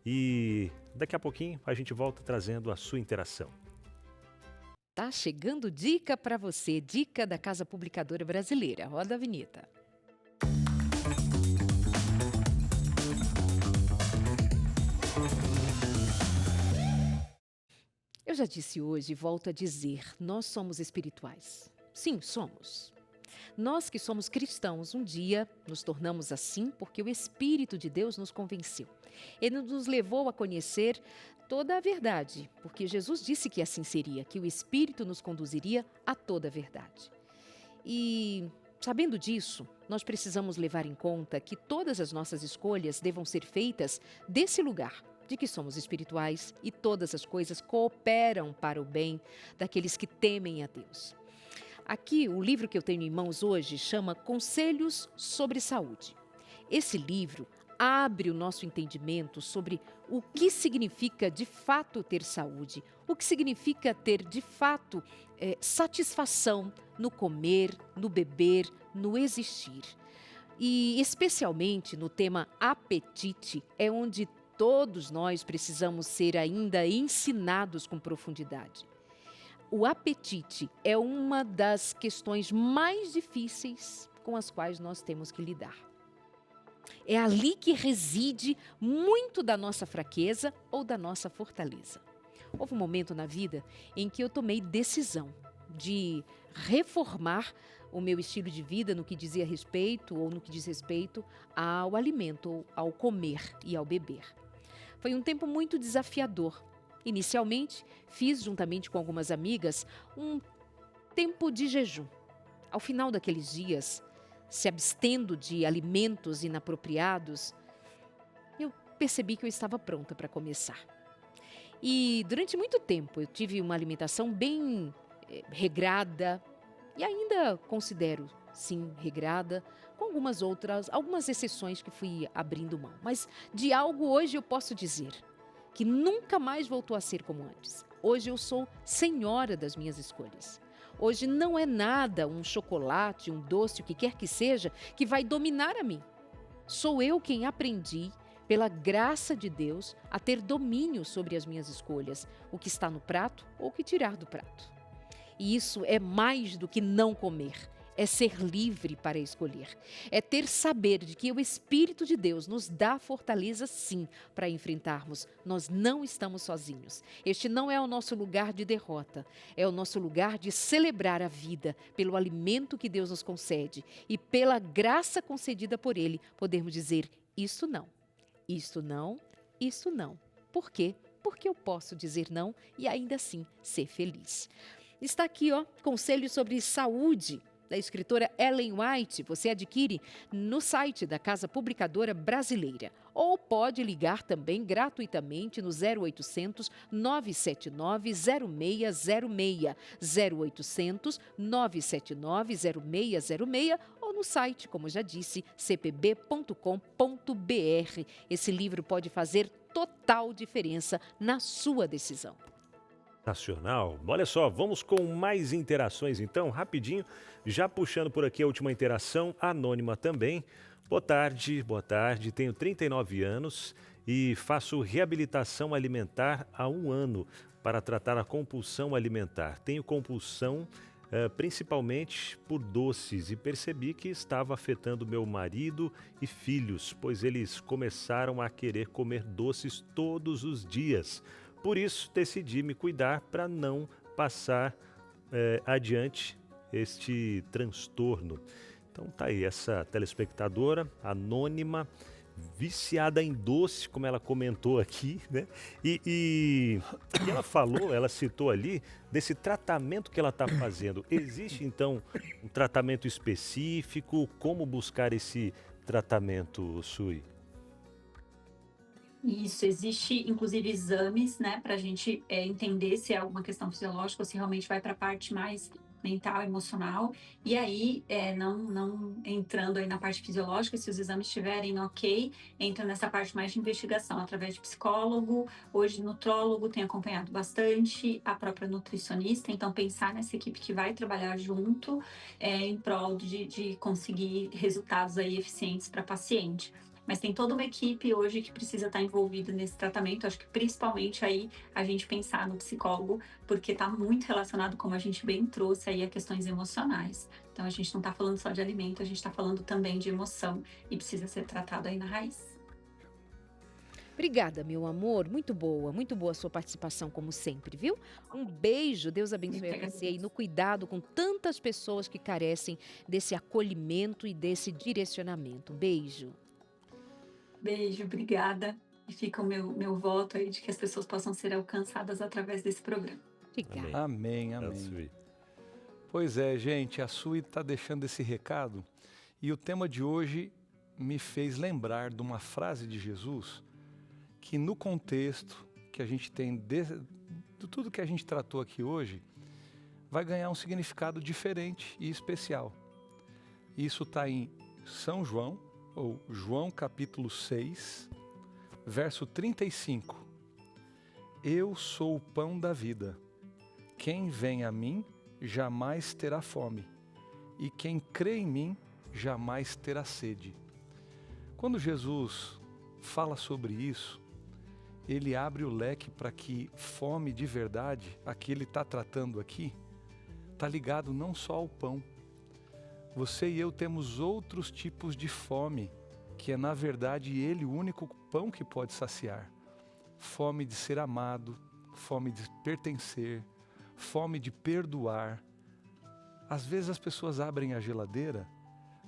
e daqui a pouquinho a gente volta trazendo a sua interação. Tá chegando dica para você, dica da Casa Publicadora Brasileira. Roda a vinheta. Eu já disse hoje e volto a dizer, nós somos espirituais. Sim, somos. Nós que somos cristãos, um dia nos tornamos assim porque o Espírito de Deus nos convenceu. Ele nos levou a conhecer toda a verdade, porque Jesus disse que assim seria, que o Espírito nos conduziria a toda a verdade. E, sabendo disso, nós precisamos levar em conta que todas as nossas escolhas devam ser feitas desse lugar, de que somos espirituais e todas as coisas cooperam para o bem daqueles que temem a Deus. Aqui, o livro que eu tenho em mãos hoje chama Conselhos sobre Saúde. Esse livro abre o nosso entendimento sobre o que significa de fato ter saúde, o que significa ter de fato satisfação no comer, no beber, no existir. E especialmente no tema apetite, é onde todos nós precisamos ser ainda ensinados com profundidade. O apetite é uma das questões mais difíceis com as quais nós temos que lidar. É ali que reside muito da nossa fraqueza ou da nossa fortaleza. Houve um momento na vida em que eu tomei decisão de reformar o meu estilo de vida no que dizia respeito ou no que diz respeito ao alimento, ao comer e ao beber. Foi um tempo muito desafiador. Inicialmente, fiz, juntamente com algumas amigas, um tempo de jejum. Ao final daqueles dias, se abstendo de alimentos inapropriados, eu percebi que eu estava pronta para começar. E durante muito tempo eu tive uma alimentação bem regrada, e ainda considero, sim, regrada, com algumas exceções que fui abrindo mão. Mas de algo hoje eu posso dizer que nunca mais voltou a ser como antes. Hoje eu sou senhora das minhas escolhas. Hoje não é nada, um chocolate, um doce, o que quer que seja, que vai dominar a mim. Sou eu quem aprendi, pela graça de Deus, a ter domínio sobre as minhas escolhas, o que está no prato ou o que tirar do prato. E isso é mais do que não comer. É ser livre para escolher. É ter saber de que o Espírito de Deus nos dá fortaleza, sim, para enfrentarmos. Nós não estamos sozinhos. Este não é o nosso lugar de derrota. É o nosso lugar de celebrar a vida pelo alimento que Deus nos concede. E pela graça concedida por Ele, podermos dizer, isto não, isto não, isto não. Por quê? Porque eu posso dizer não e ainda assim ser feliz. Está aqui, conselho sobre saúde, da escritora Ellen White. Você adquire no site da Casa Publicadora Brasileira. Ou pode ligar também gratuitamente no 0800 979 0606, 0800 979 0606 ou no site, como já disse, cpb.com.br. Esse livro pode fazer total diferença na sua decisão. Nacional. Olha só, vamos com mais interações então, rapidinho, já puxando por aqui a última interação, anônima também. Boa tarde, tenho 39 anos e faço reabilitação alimentar há 1 ano para tratar a compulsão alimentar. Tenho compulsão principalmente por doces e percebi que estava afetando meu marido e filhos, pois eles começaram a querer comer doces todos os dias. Por isso, decidi me cuidar para não passar adiante este transtorno. Então tá aí essa telespectadora anônima, viciada em doce, como ela comentou aqui, né? E ela falou, ela citou ali, desse tratamento que ela está fazendo. Existe, então, um tratamento específico? Como buscar esse tratamento, Sui? Isso, existe inclusive exames, né, para a gente entender se é alguma questão fisiológica ou se realmente vai para a parte mais mental, emocional. E aí, não entrando aí na parte fisiológica, se os exames estiverem ok, entra nessa parte mais de investigação através de psicólogo. Hoje, nutrólogo tem acompanhado bastante, a própria nutricionista. Então, pensar nessa equipe que vai trabalhar junto em prol de conseguir resultados aí eficientes para paciente. Mas tem toda uma equipe hoje que precisa estar envolvida nesse tratamento. Acho que principalmente aí a gente pensar no psicólogo, porque está muito relacionado, como a gente bem trouxe aí, a questões emocionais. Então a gente não está falando só de alimento, a gente está falando também de emoção e precisa ser tratado aí na raiz. Obrigada, meu amor. Muito boa a sua participação, como sempre, viu? Um beijo, Deus abençoe a você aí no cuidado com tantas pessoas que carecem desse acolhimento e desse direcionamento. Beijo. Beijo, obrigada. E fica o meu voto aí de que as pessoas possam ser alcançadas através desse programa. Obrigada. Amém, amém. Pois é, gente, a Sui está deixando esse recado e o tema de hoje me fez lembrar de uma frase de Jesus que no contexto que a gente tem de tudo que a gente tratou aqui hoje vai ganhar um significado diferente e especial. Isso está em São João, ou João capítulo 6, verso 35. Eu sou o pão da vida. Quem vem a mim jamais terá fome, e quem crê em mim jamais terá sede. Quando Jesus fala sobre isso, ele abre o leque para que fome de verdade, a que ele está tratando aqui, está ligado não só ao pão. Você e eu temos outros tipos de fome, que é na verdade ele o único pão que pode saciar. Fome de ser amado, fome de pertencer, fome de perdoar. Às vezes as pessoas abrem a geladeira,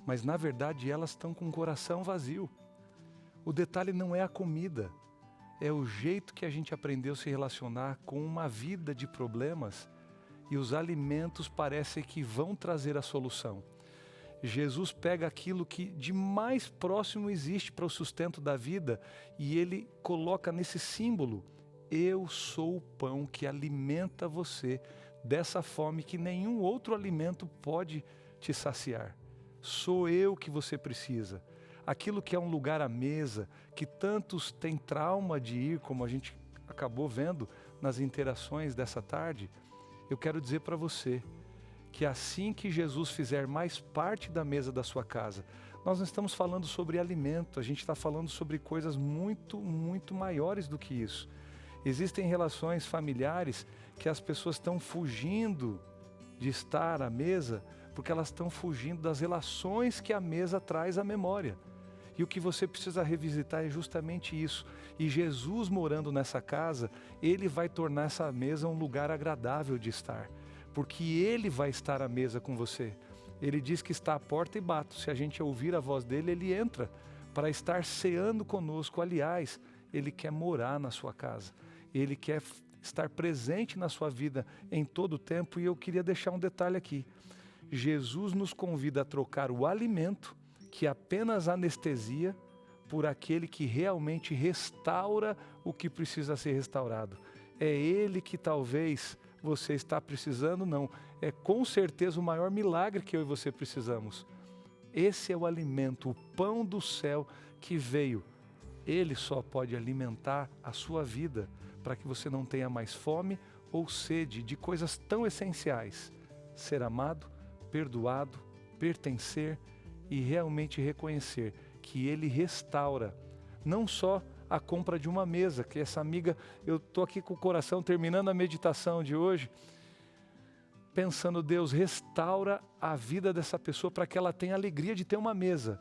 mas na verdade elas estão com o coração vazio. O detalhe não é a comida, é o jeito que a gente aprendeu a se relacionar com uma vida de problemas e os alimentos parecem que vão trazer a solução. Jesus pega aquilo que de mais próximo existe para o sustento da vida e ele coloca nesse símbolo: eu sou o pão que alimenta você dessa fome que nenhum outro alimento pode te saciar. Sou eu que você precisa. Aquilo que é um lugar à mesa, que tantos têm trauma de ir, como a gente acabou vendo nas interações dessa tarde, eu quero dizer para você que assim que Jesus fizer mais parte da mesa da sua casa, nós não estamos falando sobre alimento, a gente está falando sobre coisas muito, muito maiores do que isso. Existem relações familiares que as pessoas estão fugindo de estar à mesa porque elas estão fugindo das relações que a mesa traz à memória. E o que você precisa revisitar é justamente isso. E Jesus morando nessa casa, Ele vai tornar essa mesa um lugar agradável de estar. Porque Ele vai estar à mesa com você. Ele diz que está à porta e bate. Se a gente ouvir a voz dEle, Ele entra para estar ceando conosco. Aliás, Ele quer morar na sua casa. Ele quer estar presente na sua vida em todo o tempo. E eu queria deixar um detalhe aqui. Jesus nos convida a trocar o alimento, que apenas anestesia, por aquele que realmente restaura o que precisa ser restaurado. É Ele que talvez você está precisando, não. É com certeza o maior milagre que eu e você precisamos. Esse é o alimento, o pão do céu que veio. Ele só pode alimentar a sua vida para que você não tenha mais fome ou sede de coisas tão essenciais. Ser amado, perdoado, pertencer e realmente reconhecer que Ele restaura, não só a compra de uma mesa, que essa amiga, eu estou aqui com o coração terminando a meditação de hoje, pensando, Deus, restaura a vida dessa pessoa para que ela tenha a alegria de ter uma mesa.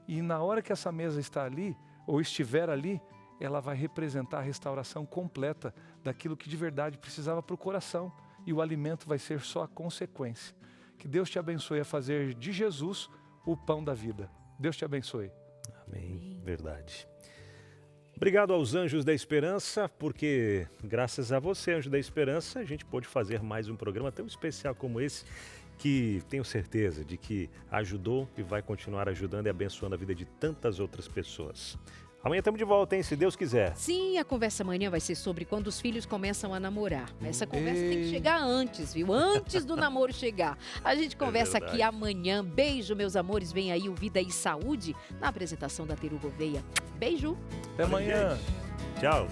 E na hora que essa mesa está ali, ou estiver ali, ela vai representar a restauração completa daquilo que de verdade precisava para o coração. E o alimento vai ser só a consequência. Que Deus te abençoe a fazer de Jesus o pão da vida. Deus te abençoe. Amém. Verdade. Obrigado aos Anjos da Esperança, porque graças a você, Anjo da Esperança, a gente pôde fazer mais um programa tão especial como esse, que tenho certeza de que ajudou e vai continuar ajudando e abençoando a vida de tantas outras pessoas. Amanhã estamos de volta, hein? Se Deus quiser. Sim, a conversa amanhã vai ser sobre quando os filhos começam a namorar. Essa conversa tem que chegar antes, viu? Antes do namoro chegar. A gente conversa aqui amanhã. Beijo, meus amores. Vem aí o Vida e Saúde na apresentação da Teru Gouveia. Beijo. Até amanhã. Tchau.